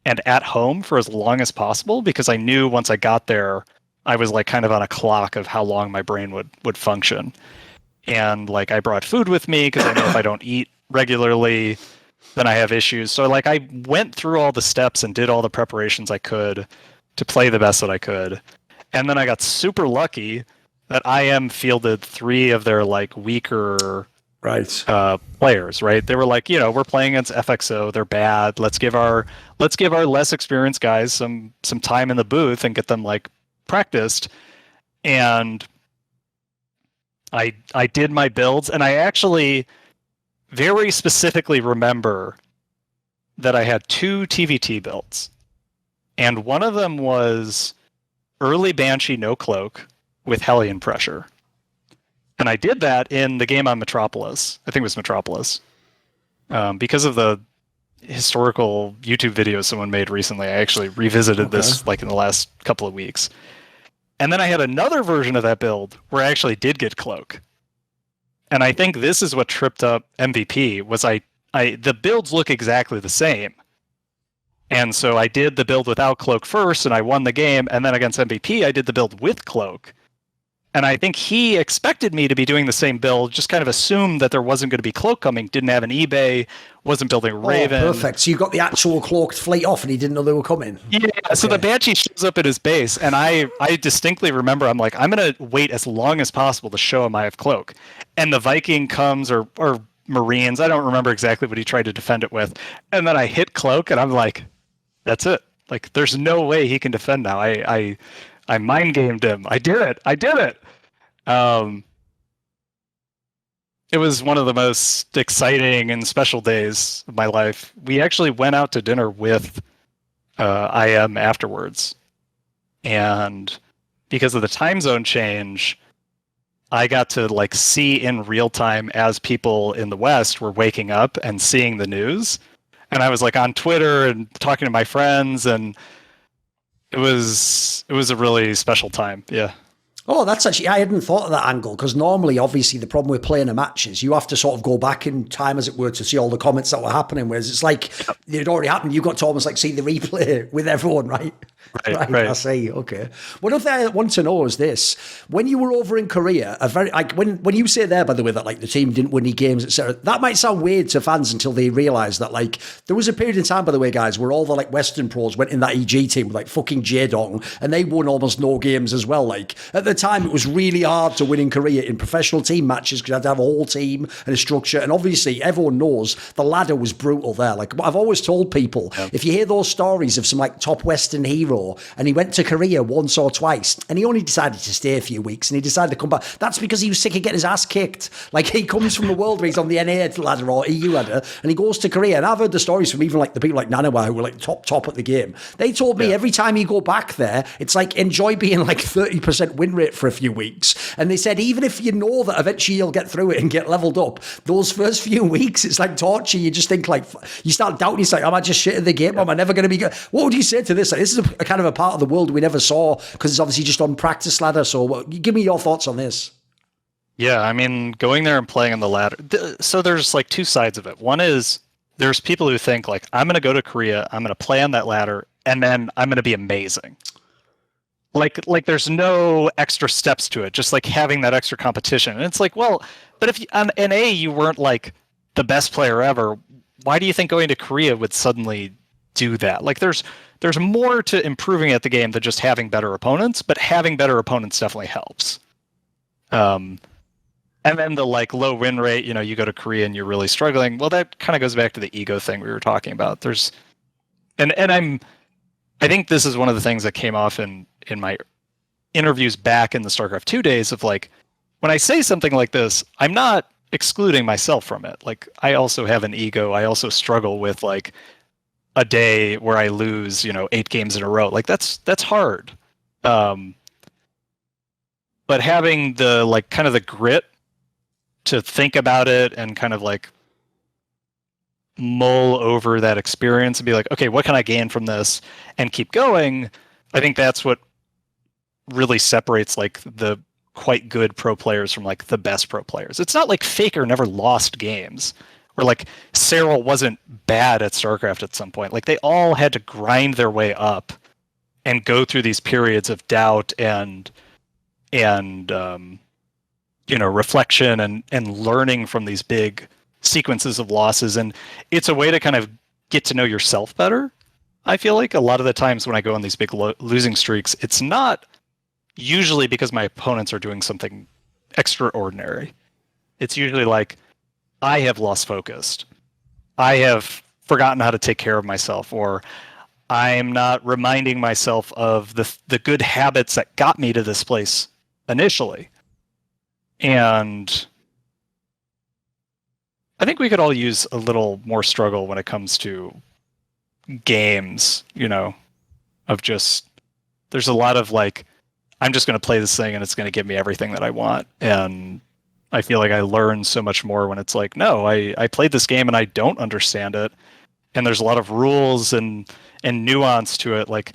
S3: and at home for as long as possible, because I knew once I got there, I was like kind of on a clock of how long my brain would function. And like I brought food with me because I know if I don't eat regularly, then I have issues. So like I went through all the steps and did all the preparations I could to play the best that I could. And then I got super lucky that IM fielded 3 of their like weaker players, right? They were like, we're playing against FXO, they're bad. Let's give our less experienced guys some time in the booth and get them like practiced. And I did my builds, and I actually very specifically remember that I had 2 TVT builds. And one of them was early Banshee no cloak with Hellion pressure. And I did that in the game on Metropolis. I think it was Metropolis. Because of the historical YouTube videos someone made recently, I actually revisited this like in the last couple of weeks. And then I had another version of that build where I actually did get cloak. And I think this is what tripped up MVP, was the builds look exactly the same. And so I did the build without cloak first, and I won the game, and then against MVP, I did the build with cloak. And I think he expected me to be doing the same build, just kind of assumed that there wasn't going to be cloak coming, didn't have an eBay, wasn't building Raven.
S2: Oh, perfect. So you got the actual cloaked fleet off, and he didn't know they were coming.
S3: Yeah, okay. So the Banshee shows up at his base, and I distinctly remember, I'm like, I'm going to wait as long as possible to show him I have cloak. And the Viking comes, or Marines, I don't remember exactly what he tried to defend it with. And then I hit cloak, and I'm like, that's it. Like, there's no way he can defend now. I mind gamed him. I did it. It was one of the most exciting and special days of my life. We actually went out to dinner with IM afterwards. And because of the time zone change, I got to like see in real time as people in the West were waking up and seeing the news. And I was like on Twitter and talking to my friends, and it was a really special time. Yeah.
S2: Oh, that's actually, I hadn't thought of that angle, because normally, obviously, the problem with playing a match is you have to sort of go back in time, as it were, to see all the comments that were happening, whereas it's like it already happened. You got to almost like see the replay with everyone, right?
S3: Right.
S2: I see. Okay. One other thing I want to know is this: when you were over in Korea, when you say there, by the way, that like the team didn't win any games, etc., that might sound weird to fans until they realise that like there was a period in time, by the way, guys, where all the like Western pros went in that EG team with like fucking J-Dong, and they won almost no games as well. Like at the time, it was really hard to win in Korea in professional team matches because you had to have a whole team and a structure, and obviously everyone knows the ladder was brutal there. Like I've always told people, if you hear those stories of some like top Western hero and he went to Korea once or twice and he only decided to stay a few weeks and he decided to come back, that's because he was sick of getting his ass kicked. Like he comes from the world where he's on the NA ladder or EU ladder and he goes to Korea, and I've heard the stories from even like the people like Nanawa who were like top at the game. They told me every time you go back there, it's like enjoy being like 30% win rate for a few weeks. And they said even if you know that eventually you'll get through it and get leveled up, those first few weeks it's like torture. You just think like, you start doubting yourself, am I just shit at the game? Am I never going to be good? What would you say to this? Like, this is a kind of a part of the world we never saw because it's obviously just on practice ladder. So give me your thoughts on this.
S3: Yeah, I mean, going there and playing on the ladder. So there's like two sides of it. One is there's people who think like, I'm going to go to Korea, I'm going to play on that ladder, and then I'm going to be amazing. Like there's no extra steps to it, just like having that extra competition. And it's like, well, but if on NA you weren't like the best player ever, why do you think going to Korea would suddenly do that? Like there's more to improving at the game than just having better opponents, but having better opponents definitely helps. And then the like low win rate, you know, you go to Korea and you're really struggling. Well, that kind of goes back to the ego thing we were talking about. I think this is one of the things that came off in my interviews back in the StarCraft 2 days of like, when I say something like this, I'm not excluding myself from it. Like I also have an ego. I also struggle with like a day where I lose, 8 games in a row. Like that's hard. But having the like kind of the grit to think about it and kind of like mull over that experience and be like, okay, what can I gain from this and keep going? I think that's what really separates like the quite good pro players from like the best pro players. It's not like Faker never lost games or like Cyril wasn't bad at StarCraft at some point. Like they all had to grind their way up and go through these periods of doubt and reflection and learning from these big sequences of losses. And it's a way to kind of get to know yourself better. I feel like a lot of the times when I go on these big losing streaks, it's not usually because my opponents are doing something extraordinary. It's usually like, I have lost focus. I have forgotten how to take care of myself, or I'm not reminding myself of the good habits that got me to this place initially. And I think we could all use a little more struggle when it comes to games, of just, there's a lot of like, I'm just going to play this thing and it's going to give me everything that I want. And I feel like I learn so much more when it's like, no, I played this game and I don't understand it. And there's a lot of rules and nuance to it. Like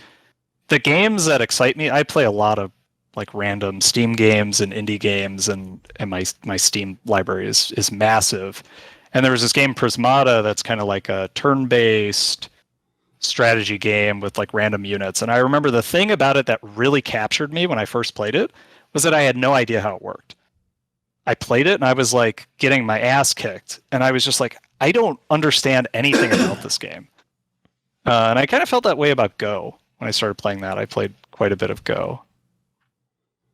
S3: the games that excite me, I play a lot of like random Steam games and indie games, and my Steam library is massive. And there was this game Prismata that's kind of like a turn-based strategy game with like random units. And I remember the thing about it that really captured me when I first played it was that I had no idea how it worked. I played it and I was like getting my ass kicked. And I was just like, I don't understand anything about this game. And I kind of felt that way about Go when I started playing that. I played quite a bit of Go.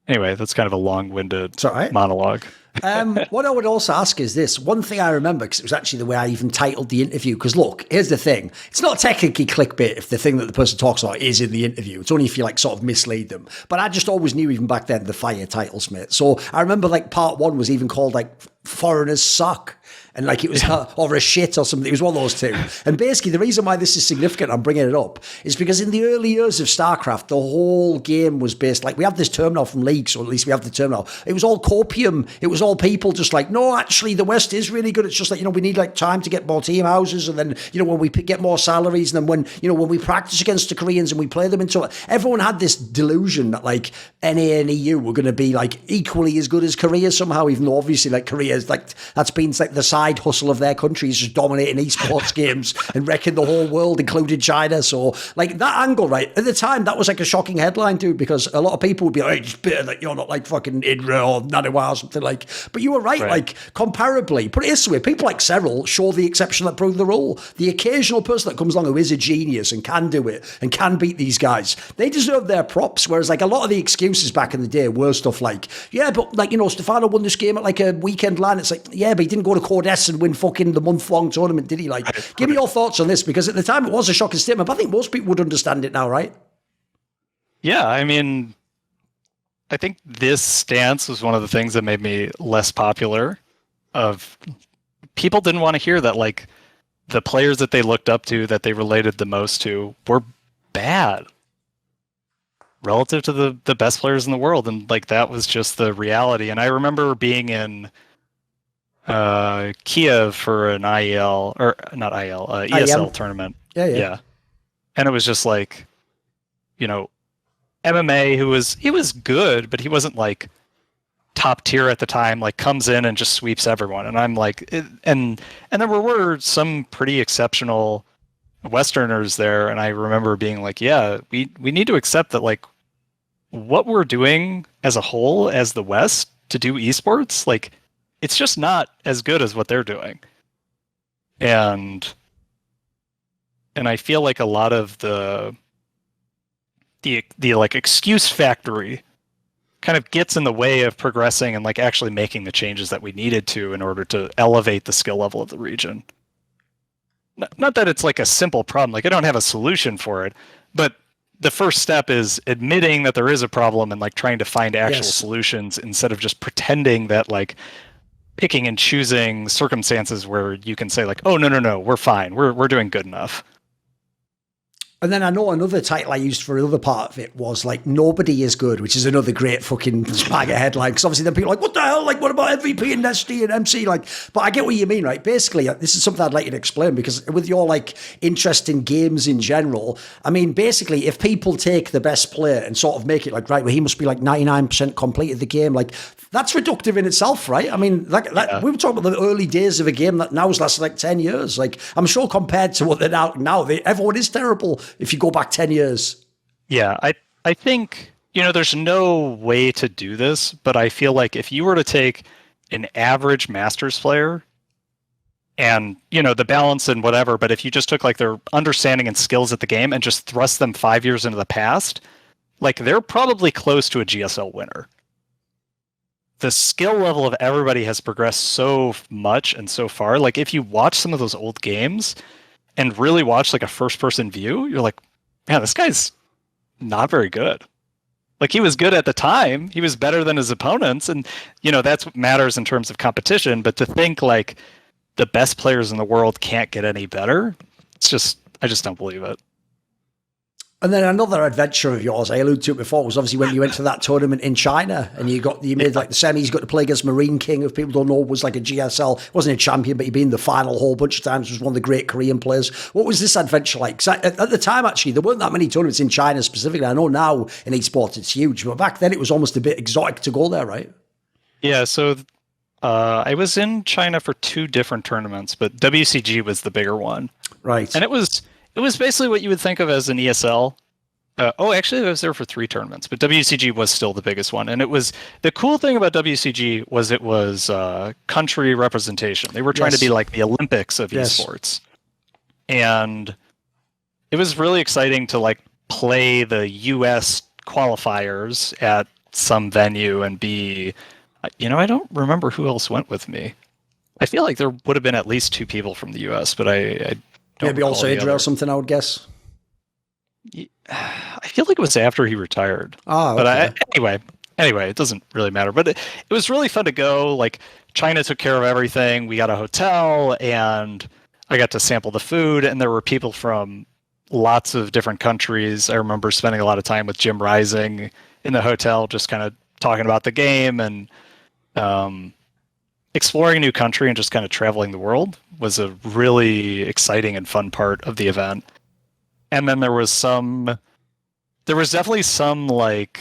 S3: Anyway, that's kind of a long-winded monologue.
S2: What I would also ask is this. One thing I remember, because it was actually the way I even titled the interview, because look, here's the thing. It's not technically clickbait if the thing that the person talks about is in the interview. It's only if you like sort of mislead them. But I just always knew even back then the fire titles, mate. So I remember like part 1 was even called like Foreigners Suck. And like it was, or a shit or something. It was one of those two. And basically the reason why this is significant, I'm bringing it up, is because in the early years of StarCraft, the whole game was based, like we have this term now from leagues, or at least we have the term now. It was all copium. It was all people just like, no, actually the West is really good. It's just like, you know, we need like time to get more team houses. And then, you know, when we get more salaries, and then when, you know, when we practice against the Koreans and we play them into it, everyone had this delusion that like NA and EU were going to be like equally as good as Korea somehow, even though obviously like Korea is like, that's been like the side hustle of their countries, just dominating esports games and wrecking the whole world, including China. So like that angle, right, at the time that was like a shocking headline, dude, because a lot of people would be like, hey, just bitter that you're not like fucking Idra or Naniwa or something like. But you were right, like comparably, put it this way, people like Cyril show the exception that prove the rule. The occasional person that comes along who is a genius and can do it and can beat these guys, they deserve their props. Whereas like a lot of the excuses back in the day were stuff like, yeah, but like, you know, Stefano won this game at like a weekend LAN. It's like, yeah, but he didn't go to Cordes and win fucking the month-long tournament, did he? Like, give me your thoughts on this, because at the time it was a shocking statement, but I think most people would understand it now, right?
S3: Yeah, I mean, I think this stance was one of the things that made me less popular. Of people didn't want to hear that like the players that they looked up to, that they related the most to, were bad relative to the best players in the world, and like that was just the reality. And I remember being in Kiev for an IEL, or not IEL, ESL tournament. Yeah. And it was just like, you know, MMA, he was good, but he wasn't like top tier at the time, like comes in and just sweeps everyone. And I'm like, and there were some pretty exceptional Westerners there. And I remember being like, yeah, we need to accept that like what we're doing as a whole, as the West, to do esports, like, it's just not as good as what they're doing. And I feel like a lot of the like excuse factory kind of gets in the way of progressing and like actually making the changes that we needed to in order to elevate the skill level of the region. Not that it's like a simple problem, like I don't have a solution for it, but the first step is admitting that there is a problem and like trying to find actual solutions, instead of just pretending that like picking and choosing circumstances where you can say like, oh, no, we're fine. We're doing good enough.
S2: And then I know another title I used for another part of it was like, nobody is good, which is another great fucking swagger headline. Because obviously then people are like, what the hell? Like, what about MVP and SD and MC? Like, but I get what you mean, right? Basically, this is something I'd like you to explain, because with your like interest in games in general, I mean, basically, if people take the best player and sort of make it like, right, well, he must be like 99% completed the game, like, that's reductive in itself, right? I mean, we were talking about the early days of a game that now has lasted like 10 years. Like, I'm sure compared to what they're now everyone is terrible if you go back 10 years.
S3: Yeah, I think, you know, there's no way to do this, but I feel like if you were to take an average Masters player and, you know, the balance and whatever, but if you just took like their understanding and skills at the game and just thrust them 5 years into the past, like they're probably close to a GSL winner. The skill level of everybody has progressed so much and so far. Like if you watch some of those old games and really watch like a first person view, you're like, man, this guy's not very good. Like he was good at the time. He was better than his opponents. And, you know, that's what matters in terms of competition. But to think like the best players in the world can't get any better, I just don't believe it.
S2: And then another adventure of yours, I alluded to it before, was obviously when you went to that tournament in China and you made like the semis, you got to play against Marine King, if people don't know, was like a GSL, wasn't a champion, but he'd been in the final a whole bunch of times, was one of the great Korean players. What was this adventure like? 'Cause at the time, actually, there weren't that many tournaments in China specifically. I know now in esports it's huge, but back then it was almost a bit exotic to go there, right?
S3: Yeah, so I was in China for 2 different tournaments, but WCG was the bigger one.
S2: Right.
S3: And it was basically what you would think of as an ESL. Actually, I was there for 3 tournaments, but WCG was still the biggest one. And it was, the cool thing about WCG was it was country representation. They were trying to be like the Olympics of esports. And it was really exciting to like play the US qualifiers at some venue and be I don't remember who else went with me. I feel like there would have been at least 2 people from the U.S., but I don't
S2: Maybe
S3: recall
S2: also
S3: the
S2: Idra or
S3: other.
S2: something, I would guess.
S3: I feel like it was after he retired.
S2: Ah,
S3: But
S2: okay.
S3: anyway, it doesn't really matter. But it was really fun to go. Like China took care of everything. We got a hotel, and I got to sample the food. And there were people from lots of different countries. I remember spending a lot of time with Jim Rising in the hotel, just kind of talking about the game and um, exploring a new country and just kind of traveling the world was a really exciting and fun part of the event. And then there was definitely some like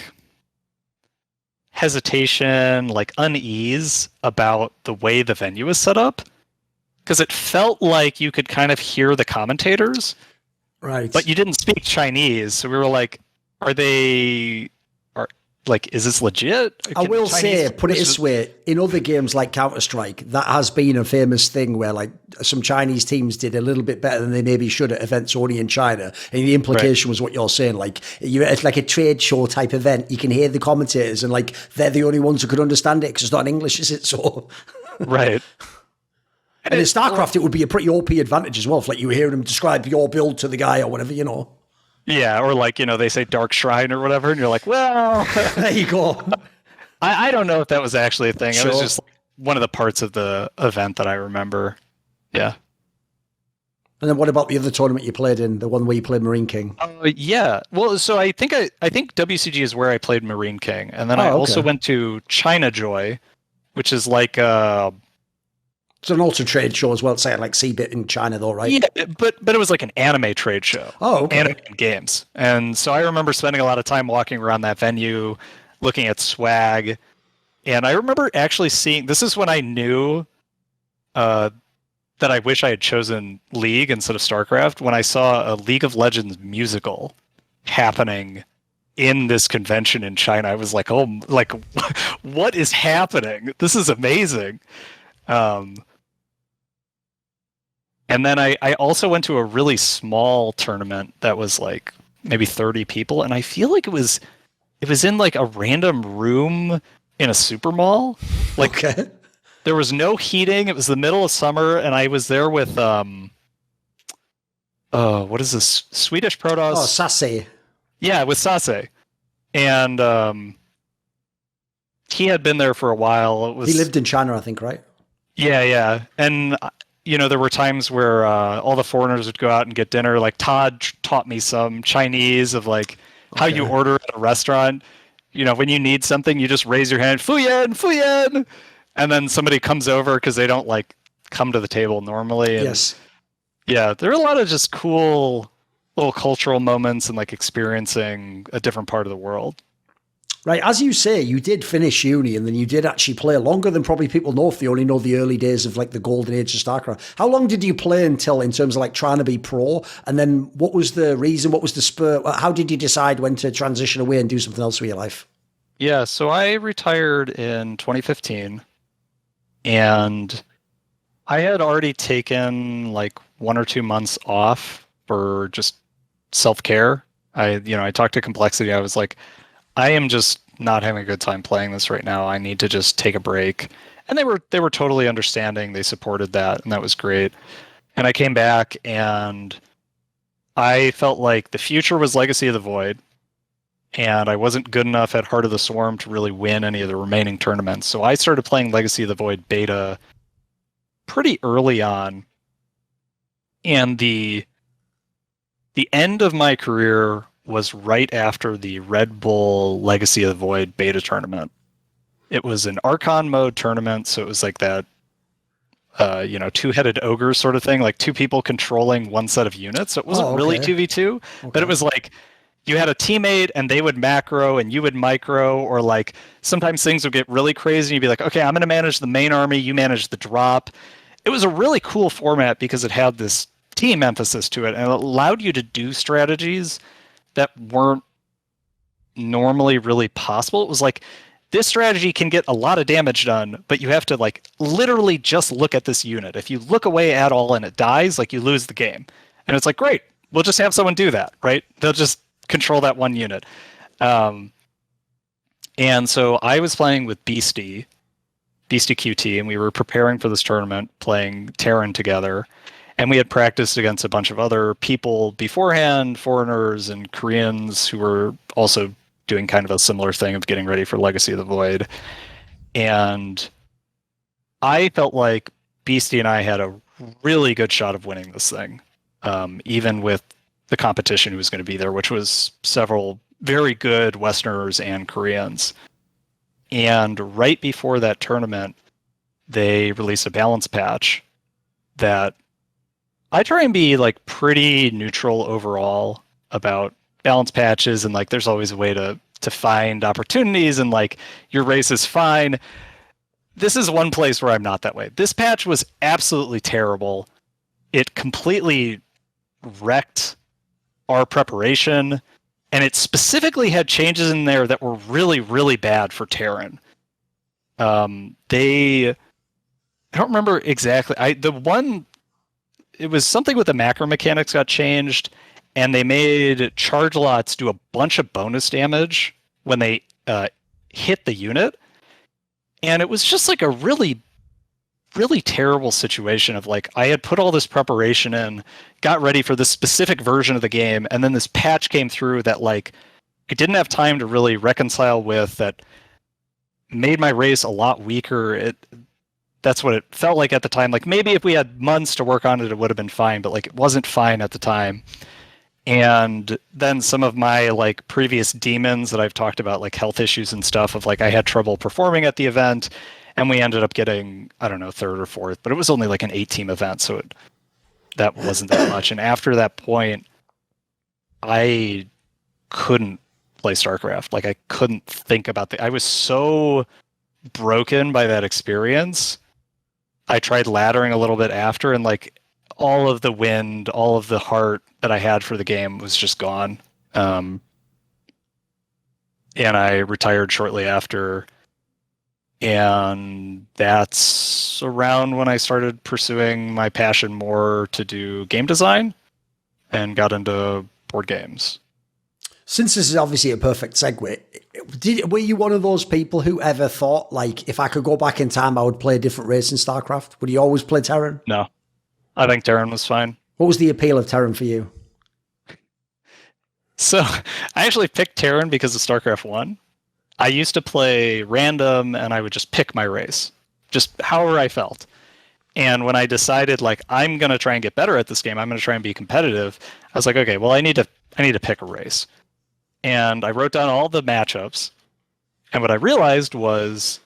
S3: hesitation, like unease about the way the venue was set up because it felt like you could kind of hear the commentators,
S2: Right.
S3: but you didn't speak Chinese. So we were like, are they are like is this legit?
S2: I will
S3: Chinese
S2: say, put it this way, in other games like Counter-Strike, that has been a famous thing where like some Chinese teams did a little bit better than they maybe should at events only in China. And the implication was what you're saying, like it's like a trade show type event. You can hear the commentators and like they're the only ones who could understand it because it's not in English, is it? So
S3: right.
S2: and in StarCraft, it would be a pretty OP advantage as well. If like you were hearing them describe your build to the guy or whatever, you know.
S3: Yeah, or like, they say Dark Shrine or whatever, and you're like, well,
S2: There you go.
S3: I don't know if that was actually a thing. It was
S2: Sure.
S3: just one of the parts of the event that I remember. Yeah.
S2: And then what about the other tournament you played in, the one where you played Marine King?
S3: Yeah. Well, so I think WCG is where I played Marine King, and then I also
S2: okay.
S3: went to China Joy, which is like
S2: It's an ultra trade show as well, say like CBIT in China though, right?
S3: yeah, but it was like an anime trade show.
S2: Oh, okay.
S3: Anime and games. And so I remember spending a lot of time walking around that venue, looking at swag, and I remember actually seeing. This is when I knew that I wish I had chosen League instead of StarCraft. When I saw a League of Legends musical happening in this convention in China, I was like, "Oh, like, what is happening? This is amazing." And then I also went to a really small tournament that was like maybe 30 people, and I feel like it was in like a random room in a super mall. Like
S2: Okay.
S3: there was no heating. It was the middle of summer, and I was there with what is this? Swedish Protoss?
S2: Oh, Sassy.
S3: Yeah, with Sase. And he had been there for a while. It was
S2: He lived in China, I think, right?
S3: yeah. And there were times where all the foreigners would go out and get dinner. Like Todd taught me some Chinese of like how you
S2: Okay.
S3: order at a restaurant. When you need something, you just raise your hand, Fuyan, Fuyan, and then somebody comes over because they don't like come to the table normally. And
S2: Yes.
S3: yeah, there are a lot of just cool little cultural moments and like experiencing a different part of the world.
S2: Right. As you say, you did finish uni and then you did actually play longer than probably people know if they only know the early days of like the golden age of StarCraft. How long did you play until in terms of like trying to be pro? And then what was the reason? What was the spur? How did you decide when to transition away and do something else with your life?
S3: Yeah, so I retired in 2015, and I had already taken like 1 or 2 months off for just self-care. I talked to Complexity. I was like, I am just not having a good time playing this right now. I need to just take a break. And they were totally understanding. They supported that, and that was great. And I came back, and I felt like the future was Legacy of the Void, and I wasn't good enough at Heart of the Swarm to really win any of the remaining tournaments. So I started playing Legacy of the Void beta pretty early on. And the end of my career was right after the Red Bull Legacy of the Void beta tournament. It was an Archon mode tournament, so it was like that two-headed ogre sort of thing, like 2 people controlling one set of units. So it wasn't really 2v2, but it was like you had a teammate and they would macro and you would micro, or like sometimes things would get really crazy and you'd be like, okay, I'm going to manage the main army, you manage the drop. It was a really cool format because it had this team emphasis to it, and it allowed you to do strategies that weren't normally really possible. It was like, this strategy can get a lot of damage done, but you have to like literally just look at this unit. If you look away at all and it dies, like you lose the game. And it's like, great, we'll just have someone do that, right? They'll just control that one unit. And so I was playing with Beastie, Beastie QT, and we were preparing for this tournament, playing Thorin together. And we had practiced against a bunch of other people beforehand, foreigners and Koreans who were also doing kind of a similar thing of getting ready for Legacy of the Void. And I felt like Beastie and I had a really good shot of winning this thing, even with the competition who was going to be there, which was several very good Westerners and Koreans. And right before that tournament, they released a balance patch that I try and be like pretty neutral overall about balance patches, and like there's always a way to find opportunities, and like your race is fine. This is one place where I'm not that way. This patch was absolutely terrible. It completely wrecked our preparation, and it specifically had changes in there that were really, really bad for Thorin. I don't remember exactly. It was something with the macro mechanics got changed, and they made charge lots do a bunch of bonus damage when they hit the unit. And it was just like a really, really terrible situation of like, I had put all this preparation in, got ready for this specific version of the game, and then this patch came through that like I didn't have time to really reconcile with, that made my race a lot weaker. That's what it felt like at the time. Like maybe if we had months to work on it, it would have been fine, but like it wasn't fine at the time. And then some of my like previous demons that I've talked about, like health issues and stuff, of like I had trouble performing at the event, and we ended up getting, I don't know, third or fourth, but it was only like an 8-team event, so that wasn't that much. And after that point, I couldn't play StarCraft. Like I couldn't think about I was so broken by that experience. I tried laddering a little bit after, and like all of the wind, all of the heart that I had for the game was just gone. And I retired shortly after. And that's around when I started pursuing my passion more to do game design and got into board games.
S2: Since this is obviously a perfect segue, were you one of those people who ever thought, like, if I could go back in time, I would play a different race in StarCraft? Would you always play Terran?
S3: No. I think Thorin was fine.
S2: What was the appeal of Terran for you?
S3: So, I actually picked Thorin because of StarCraft 1. I used to play random, and I would just pick my race, just however I felt. And when I decided, like, I'm going to try and get better at this game, I'm going to try and be competitive, I was like, okay, well, I need to pick a race. And I wrote down all the matchups, and what I realized was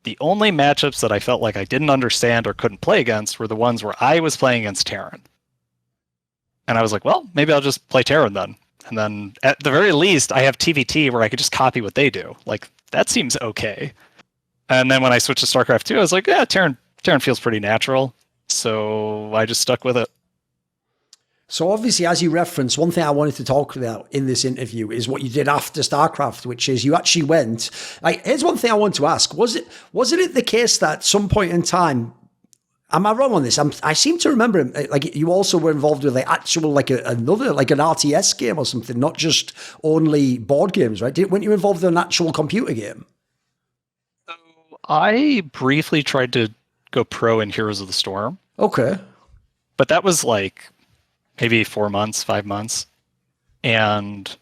S3: the only matchups that I felt like I didn't understand or couldn't play against were the ones where I was playing against Thorin. And I was like, well, maybe I'll just play Thorin then. And then at the very least, I have TVT where I could just copy what they do. Like, that seems okay. And then when I switched to StarCraft 2, I was like, yeah, Thorin feels pretty natural. So I just stuck with it.
S2: So obviously, as you referenced, one thing I wanted to talk about in this interview is what you did after StarCraft, which is you actually went, like, here's one thing I want to ask. Was it the case that at some point in time, am I wrong on this? I seem to remember, like, you also were involved with like actual, like another, like an RTS game or something, not just only board games, right? Weren't you involved in an actual computer game?
S3: So I briefly tried to go pro in Heroes of the Storm.
S2: Okay.
S3: But that was like maybe 4 months, 5 months. And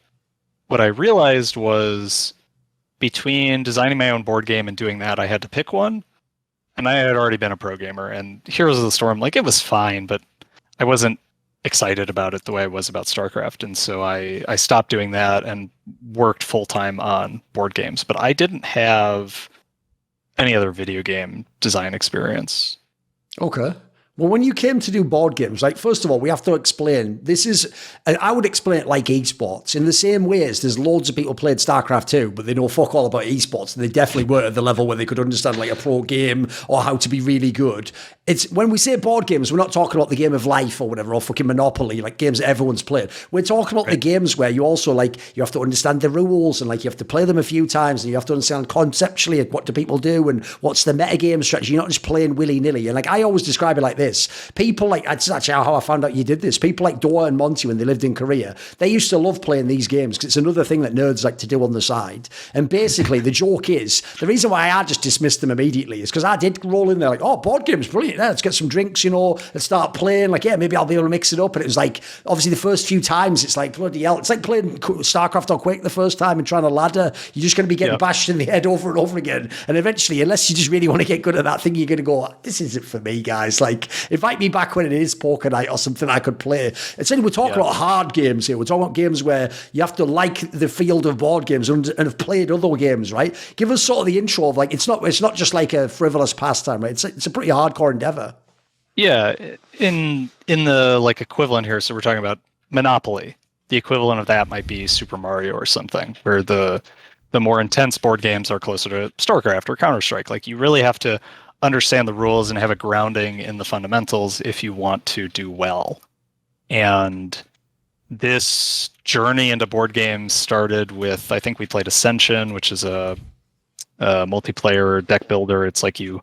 S3: what I realized was between designing my own board game and doing that, I had to pick one. And I had already been a pro gamer, and Heroes of the Storm, like, it was fine, but I wasn't excited about it the way I was about StarCraft. And so I stopped doing that and worked full-time on board games. But I didn't have any other video game design experience.
S2: Okay. Well, when you came to do board games, like, first of all, we have to explain, I would explain it like esports in the same way as there's loads of people played StarCraft 2, but they know fuck all about esports. And they definitely weren't at the level where they could understand like a pro game or how to be really good. It's when we say board games, we're not talking about the game of life or whatever, or fucking Monopoly, like games that everyone's played. We're talking about the games where you also like you have to understand the rules and like you have to play them a few times and you have to understand conceptually what do people do and what's the metagame strategy. You're not just playing willy-nilly. And like I always describe it like this: people like that's actually how I found out you did this. People like Dora and Monty when they lived in Korea, they used to love playing these games because it's another thing that nerds like to do on the side. And basically, the joke is the reason why I just dismissed them immediately is because I did roll in there like, oh, board games, brilliant. Yeah, let's get some drinks, and start playing. Like, yeah, maybe I'll be able to mix it up. And it was like, obviously, the first few times, it's like, bloody hell. It's like playing StarCraft or Quake the first time and trying to ladder. You're just going to be getting bashed in the head over and over again. And eventually, unless you just really want to get good at that thing, you're going to go, this isn't for me, guys. Like, invite me back when it is poker night or something I could play. It's we're talking about hard games here. We're talking about games where you have to like the field of board games and have played other games, right? Give us sort of the intro of like, it's not just like a frivolous pastime, right? It's a pretty hardcore endeavor.
S3: Yeah, in the like equivalent here, so we're talking about Monopoly. The equivalent of that might be Super Mario or something, where the more intense board games are closer to StarCraft or Counter-Strike. Like you really have to understand the rules and have a grounding in the fundamentals if you want to do well. And this journey into board games started with, I think we played Ascension, which is a multiplayer deck builder. It's like you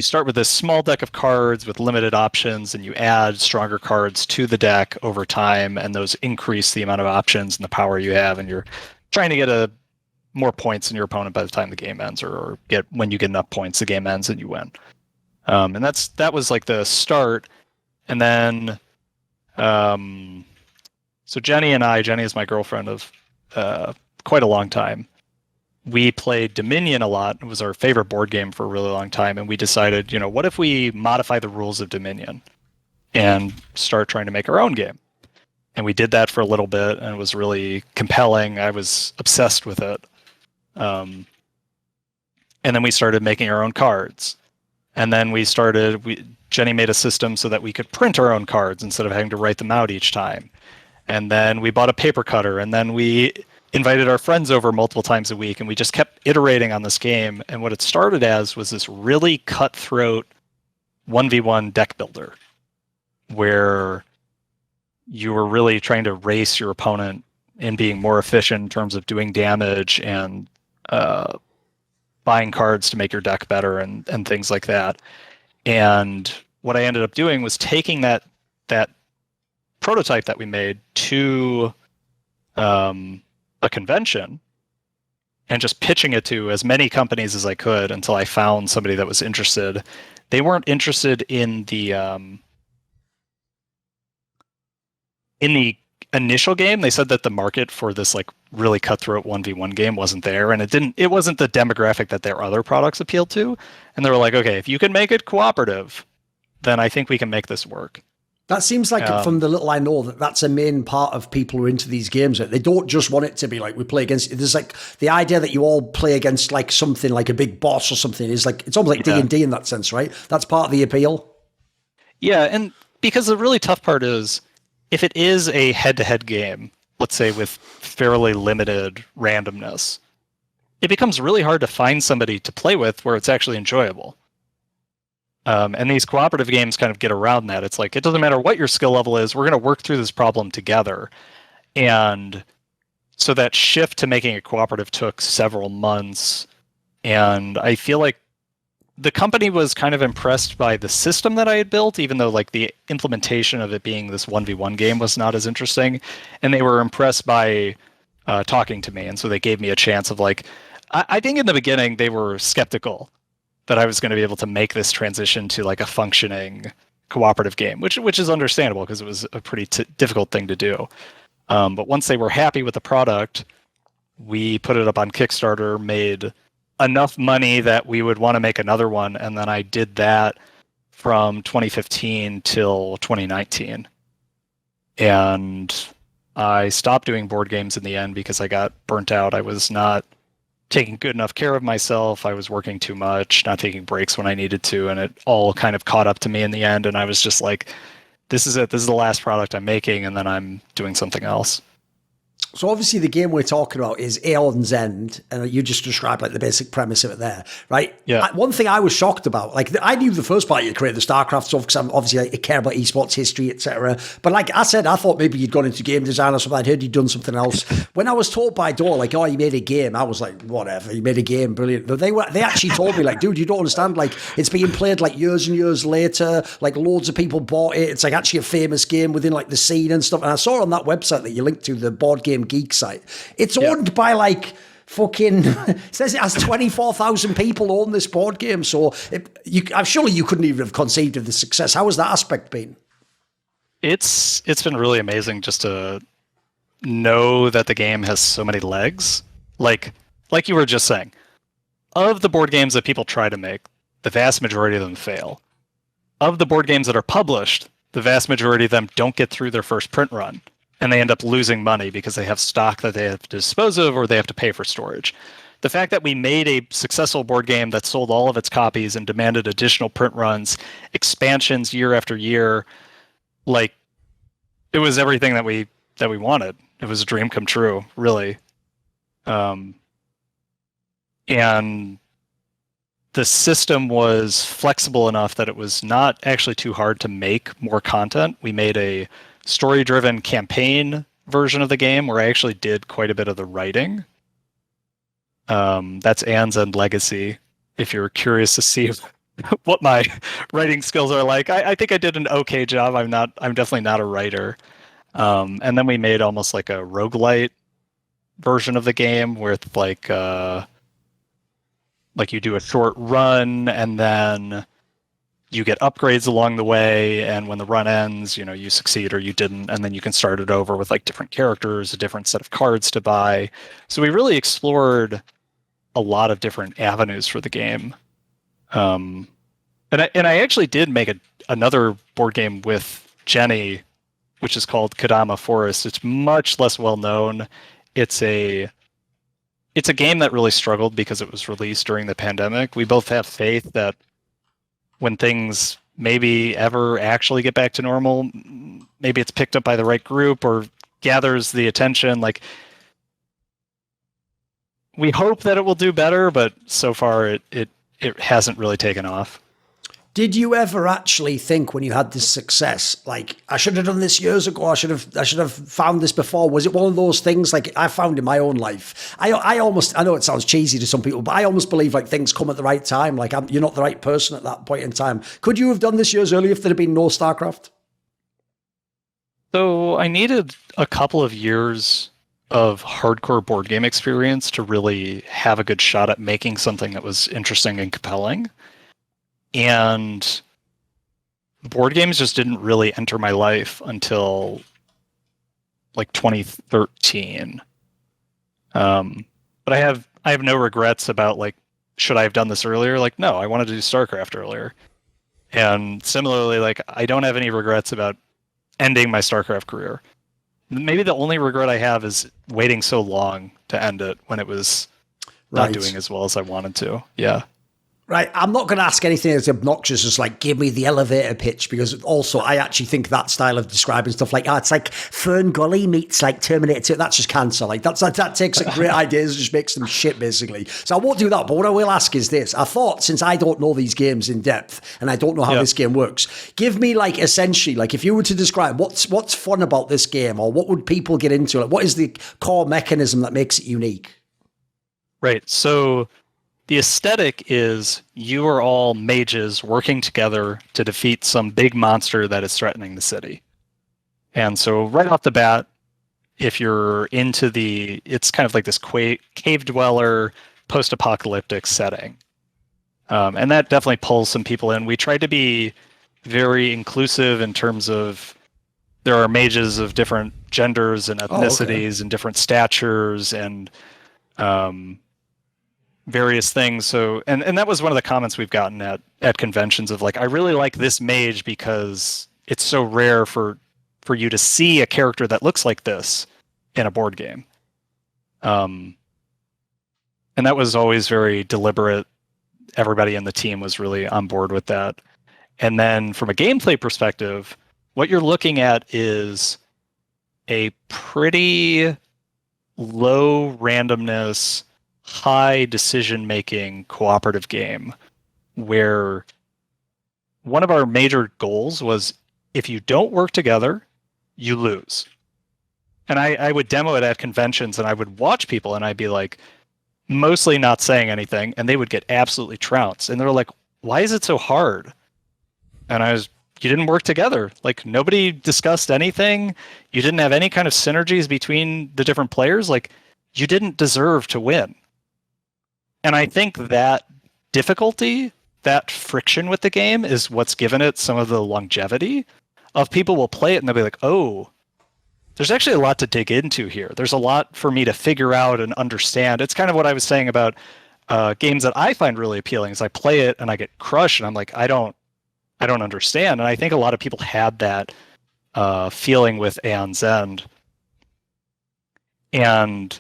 S3: start with this small deck of cards with limited options, and you add stronger cards to the deck over time, and those increase the amount of options and the power you have, and you're trying to get more points than your opponent by the time the game ends, or when you get enough points, the game ends and you win. And that was like the start. And then, so Jenny is my girlfriend of quite a long time. We played Dominion a lot. It was our favorite board game for a really long time. And we decided, what if we modify the rules of Dominion and start trying to make our own game? And we did that for a little bit, and it was really compelling. I was obsessed with it. And then we started making our own cards. And then Jenny made a system so that we could print our own cards instead of having to write them out each time. And then we bought a paper cutter, and then we invited our friends over multiple times a week, and we just kept iterating on this game. And what it started as was this really cutthroat 1v1 deck builder, where you were really trying to race your opponent in being more efficient in terms of doing damage and buying cards to make your deck better and things like that. And what I ended up doing was taking that prototype that we made to a convention and just pitching it to as many companies as I could until I found somebody that was interested. They weren't interested in the initial game. They said that the market for this like really cutthroat 1v1 game wasn't there, and it wasn't the demographic that their other products appealed to. And they were like, okay, if you can make it cooperative, then I think we can make this work.
S2: That seems like, from the little I know, that's a main part of people who are into these games. They don't just want it to be like we play against. There's like the idea that you all play against like something like a big boss or something is like, it's almost like D&D in that sense, right? That's part of the appeal.
S3: Yeah, and because the really tough part is, if it is a head-to-head game, let's say with fairly limited randomness, it becomes really hard to find somebody to play with where it's actually enjoyable. And these cooperative games kind of get around that. It's like, it doesn't matter what your skill level is, we're going to work through this problem together. And so that shift to making it cooperative took several months. And I feel like the company was kind of impressed by the system that I had built, even though like the implementation of it being this 1v1 game was not as interesting. And they were impressed by talking to me. And so they gave me a chance of like, I think in the beginning they were skeptical that I was going to be able to make this transition to like a functioning cooperative game, which is understandable because it was a pretty difficult thing to do. But once they were happy with the product, we put it up on Kickstarter, made enough money that we would want to make another one. And then I did that from 2015 till 2019. And I stopped doing board games in the end because I got burnt out. I was not taking good enough care of myself. I was working too much, not taking breaks when I needed to. And it all kind of caught up to me in the end. And I was just like, this is it. This is the last product I'm making. And then I'm doing something else.
S2: So obviously the game we're talking about is Aeon's End, and you just described like the basic premise of it there, right?
S3: Yeah.
S2: One thing I was shocked about, like I knew the first part you created, the StarCraft stuff, because I'm obviously I care about esports history, etc. But like I said, I thought maybe you'd gone into game design or something. I'd heard you'd done something else. When I was told by Door, like, oh, you made a game, I was like, whatever, you made a game, brilliant. But they actually told me, like, dude, you don't understand, like it's being played like years and years later, like loads of people bought it. It's like actually a famous game within like the scene and stuff. And I saw on that website that you linked to, the Board Game Geek site. It's owned by like fucking. It says it has 24,000 people own this board game. So I'm surely you couldn't even have conceived of the success. How has that aspect been?
S3: It's been really amazing just to know that the game has so many legs. Like you were just saying, of the board games that people try to make, the vast majority of them fail. Of the board games that are published, the vast majority of them don't get through their first print run. And they end up losing money because they have stock that they have to dispose of or they have to pay for storage. The fact that we made a successful board game that sold all of its copies and demanded additional print runs, expansions year after year, like it was everything that we wanted. It was a dream come true, really. And the system was flexible enough that it was not actually too hard to make more content. We made a story-driven campaign version of the game where I actually did quite a bit of the writing. That's Aeon's End Legacy. If you're curious to see what my writing skills are like, I think I did an okay job. I'm definitely not a writer. And then we made almost like a roguelite version of the game with like you do a short run and then you get upgrades along the way, and when the run ends, you succeed or you didn't, and then you can start it over with like different characters, a different set of cards to buy. So we really explored a lot of different avenues for the game. And I actually did make another board game with Jenny, which is called Kodama Forest. It's much less well known. It's a game that really struggled because it was released during the pandemic. We both have faith that when things maybe ever actually get back to normal, maybe it's picked up by the right group or gathers the attention. Like, we hope that it will do better, but so far it hasn't really taken off.
S2: Did you ever actually think when you had this success, like, I should have done this years ago, I should have found this before? Was it one of those things like I found in my own life? I know it sounds cheesy to some people, but I almost believe like things come at the right time. Like you're not the right person at that point in time. Could you have done this years earlier if there had been no StarCraft?
S3: So I needed a couple of years of hardcore board game experience to really have a good shot at making something that was interesting and compelling. And board games just didn't really enter my life until like 2013. But I have no regrets about like, should I have done this earlier? Like, no, I wanted to do StarCraft earlier. And similarly, like, I don't have any regrets about ending my StarCraft career. Maybe the only regret I have is waiting so long to end it when it was not doing as well as I wanted to. Yeah.
S2: Right, I'm not going to ask anything as obnoxious as like, give me the elevator pitch, because also I actually think that style of describing stuff like, it's like Fern Gully meets like Terminator 2, that's just cancer. Like that takes like great ideas and just makes them shit, basically. So I won't do that, but what I will ask is this. I thought, since I don't know these games in depth and I don't know how this game works, give me like essentially, like if you were to describe what's fun about this game, or what would people get into? Like, what is the core mechanism that makes it unique?
S3: Right, so the aesthetic is you are all mages working together to defeat some big monster that is threatening the city. And so right off the bat, if you're into it's kind of like this cave dweller, post-apocalyptic setting. And that definitely pulls some people in. We tried to be very inclusive in terms of there are mages of different genders and ethnicities and different statures and various things. So, and that was one of the comments we've gotten at conventions of like, I really like this mage because it's so rare for you to see a character that looks like this in a board game. And that was always very deliberate. Everybody in the team was really on board with that. And then from a gameplay perspective, what you're looking at is a pretty low randomness, high decision making cooperative game where one of our major goals was if you don't work together, you lose. And I would demo it at conventions and I would watch people and I'd be like, mostly not saying anything, and they would get absolutely trounced. And they're like, why is it so hard? And you didn't work together. Like, nobody discussed anything. You didn't have any kind of synergies between the different players. Like, you didn't deserve to win. And I think that difficulty, that friction with the game is what's given it some of the longevity of people will play it and they'll be like, oh, there's actually a lot to dig into here. There's a lot for me to figure out and understand. It's kind of what I was saying about games that I find really appealing is I play it and I get crushed and I'm like, I don't understand. And I think a lot of people had that feeling with Aeon's End. And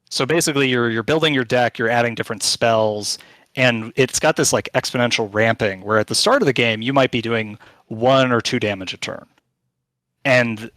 S3: so basically you're building your deck, you're adding different spells, and it's got this like exponential ramping where at the start of the game you might be doing 1 or 2 damage a turn. And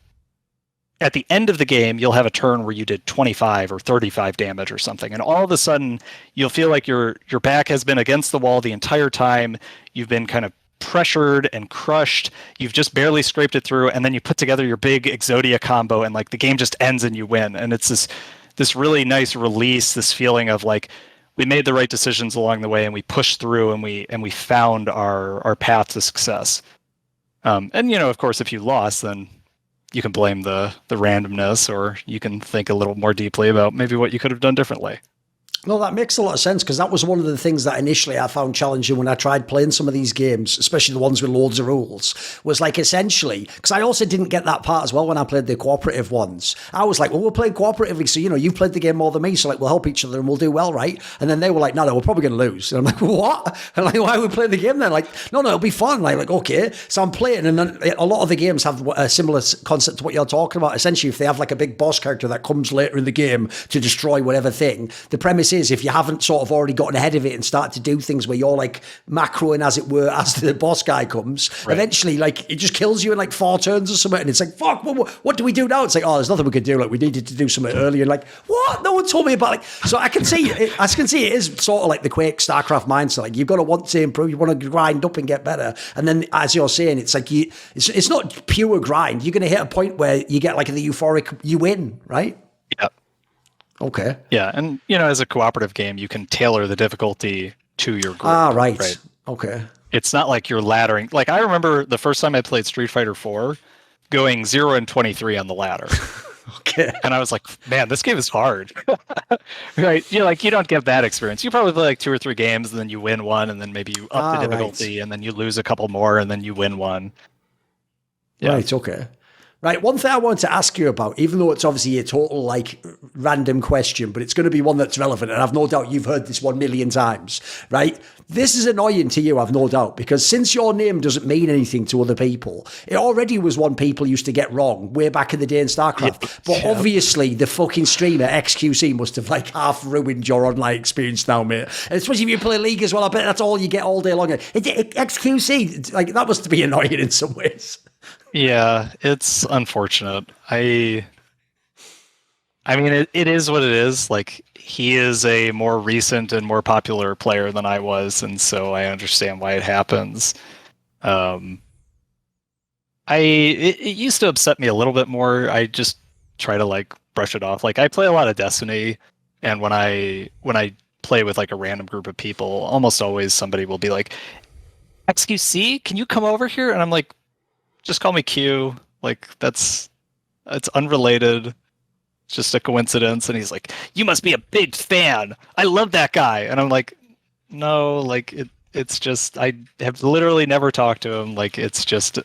S3: at the end of the game, you'll have a turn where you did 25 or 35 damage or something. And all of a sudden, you'll feel like your back has been against the wall the entire time. You've been kind of pressured and crushed. You've just barely scraped it through. And then you put together your big Exodia combo and like the game just ends and you win. And it's this really nice release, this feeling of like, we made the right decisions along the way and we pushed through and we found our path to success. And, you know, of course, if you lost, then you can blame the randomness, or you can think a little more deeply about maybe what you could have done differently.
S2: No, that makes a lot of sense, because that was one of the things that initially I found challenging when I tried playing some of these games, especially the ones with loads of rules, was like essentially, because I also didn't get that part as well when I played the cooperative ones. I was like, well, we're playing cooperatively, so, you know, you've played the game more than me, so like we'll help each other and we'll do well, right? And then they were like, no, we're probably going to lose. And I'm like, what? And like, why are we playing the game then? Like, no, it'll be fun. Like, okay. So I'm playing, and then a lot of the games have a similar concept to what you're talking about. Essentially, if they have like a big boss character that comes later in the game to destroy whatever thing, the premise is if you haven't sort of already gotten ahead of it and started to do things where you're like macroing, as it were, as the boss guy comes, right, eventually like it just kills you in like 4 turns or something, and it's like, fuck, what do we do now? It's like, oh, there's nothing we could do. Like, we needed to do something earlier. Like, what? No one told me about, like, so I can see it is sort of like the Quake StarCraft mindset. Like, you've got to want to improve, you want to grind up and get better, and then as you're saying, it's like it's not pure grind. You're going to hit a point where you get like the euphoric, you win, right?
S3: Yeah.
S2: Okay.
S3: Yeah, and you know, as a cooperative game, you can tailor the difficulty to your group.
S2: Right. Okay.
S3: It's not like you're laddering. Like, I remember the first time I played Street Fighter 4, going 0 and 23 on the ladder.
S2: Okay.
S3: And I was like, man, this game is hard. Right? You know, like, you don't get that experience. You probably play like 2 or 3 games, and then you win one, and then maybe you up the difficulty, and then you lose a couple more, and then you win one.
S2: Yeah. Right. Okay. Right, one thing I wanted to ask you about, even though it's obviously a total, like, random question, but it's going to be one that's relevant, and I've no doubt you've heard this 1 million times, right? This is annoying to you, I've no doubt, because since your name doesn't mean anything to other people, it already was one people used to get wrong way back in the day in StarCraft. But obviously, the fucking streamer, XQC, must have, like, half ruined your online experience now, mate. And especially if you play League as well, I bet that's all you get all day long. XQC, like, that must be annoying in some ways.
S3: Yeah, it's unfortunate. I mean, it is what it is. Like, he is a more recent and more popular player than I was, and so I understand why it happens. It used to upset me a little bit more. I just try to like brush it off. Like, I play a lot of Destiny, and when I play with like a random group of people, almost always somebody will be like, "XQC, can you come over here?" And I'm like, just call me Q. Like, it's unrelated. It's just a coincidence. And he's like, you must be a big fan. I love that guy. And I'm like, no, like it's just, I have literally never talked to him. Like, it's just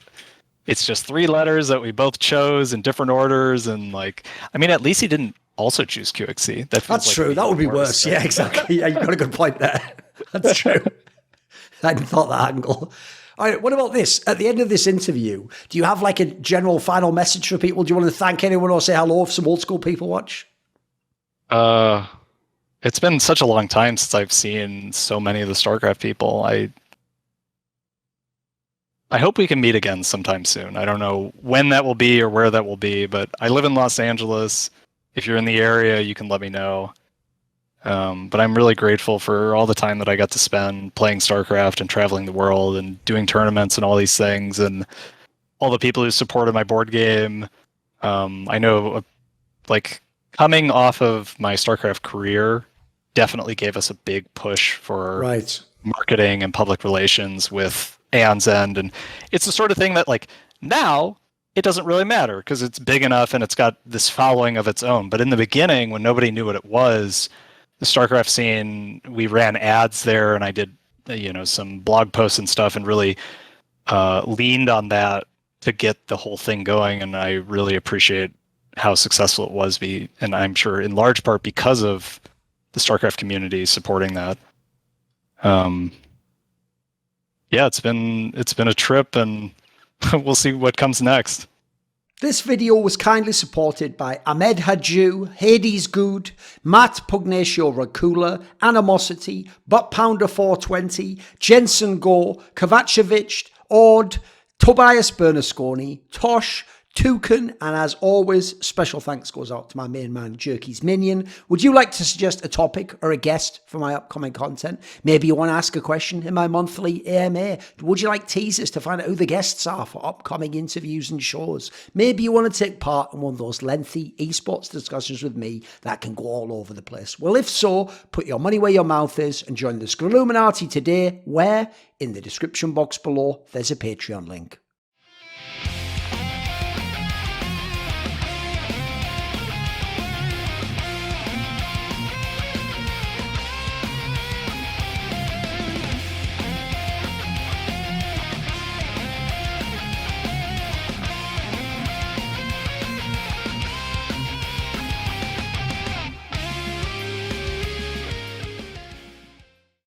S3: 3 letters that we both chose in different orders. And like, I mean, at least he didn't also choose QXC. That's like
S2: true. That would be worse. Yeah, exactly. Yeah, you've got a good point there. That's true. I hadn't thought that angle. All right, what about this? At the end of this interview, do you have like a general final message for people? Do you want to thank anyone or say hello if some old school people watch?
S3: It's been such a long time since I've seen so many of the StarCraft people. I hope we can meet again sometime soon. I don't know when that will be or where that will be, but I live in Los Angeles. if you're in the area, you can let me know. But I'm really grateful for all the time that I got to spend playing StarCraft and traveling the world and doing tournaments and all these things, and all the people who supported my board game. I know, like, coming off of my StarCraft career definitely gave us a big push for
S2: Right.
S3: marketing and public relations with Aeon's End. And it's the sort of thing that, like, now it doesn't really matter because it's big enough and it's got this following of its own. But in the beginning, when nobody knew what it was, the StarCraft scene, we ran ads there, and I did, some blog posts and stuff, and really leaned on that to get the whole thing going. And I really appreciate how successful it was, and I'm sure in large part because of the StarCraft community supporting that. Yeah, it's been a trip, and we'll see what comes next.
S2: This video was kindly supported by Ahmed Hadju, Hades Good, Matt Pugnatio Rakula, Animosity, Butt Pounder 420, Jensen Gore, Kovacevic, Ord, Tobias Bernasconi, Tosh, Toucan, and as always, special thanks goes out to my main man, Jerky's Minion. Would you like to suggest a topic or a guest for my upcoming content? Maybe you want to ask a question in my monthly AMA. Would you like teasers to find out who the guests are for upcoming interviews and shows? Maybe you want to take part in one of those lengthy esports discussions with me that can go all over the place. Well, if so, put your money where your mouth is and join the Scrolluminati today, where, in the description box below, there's a Patreon link.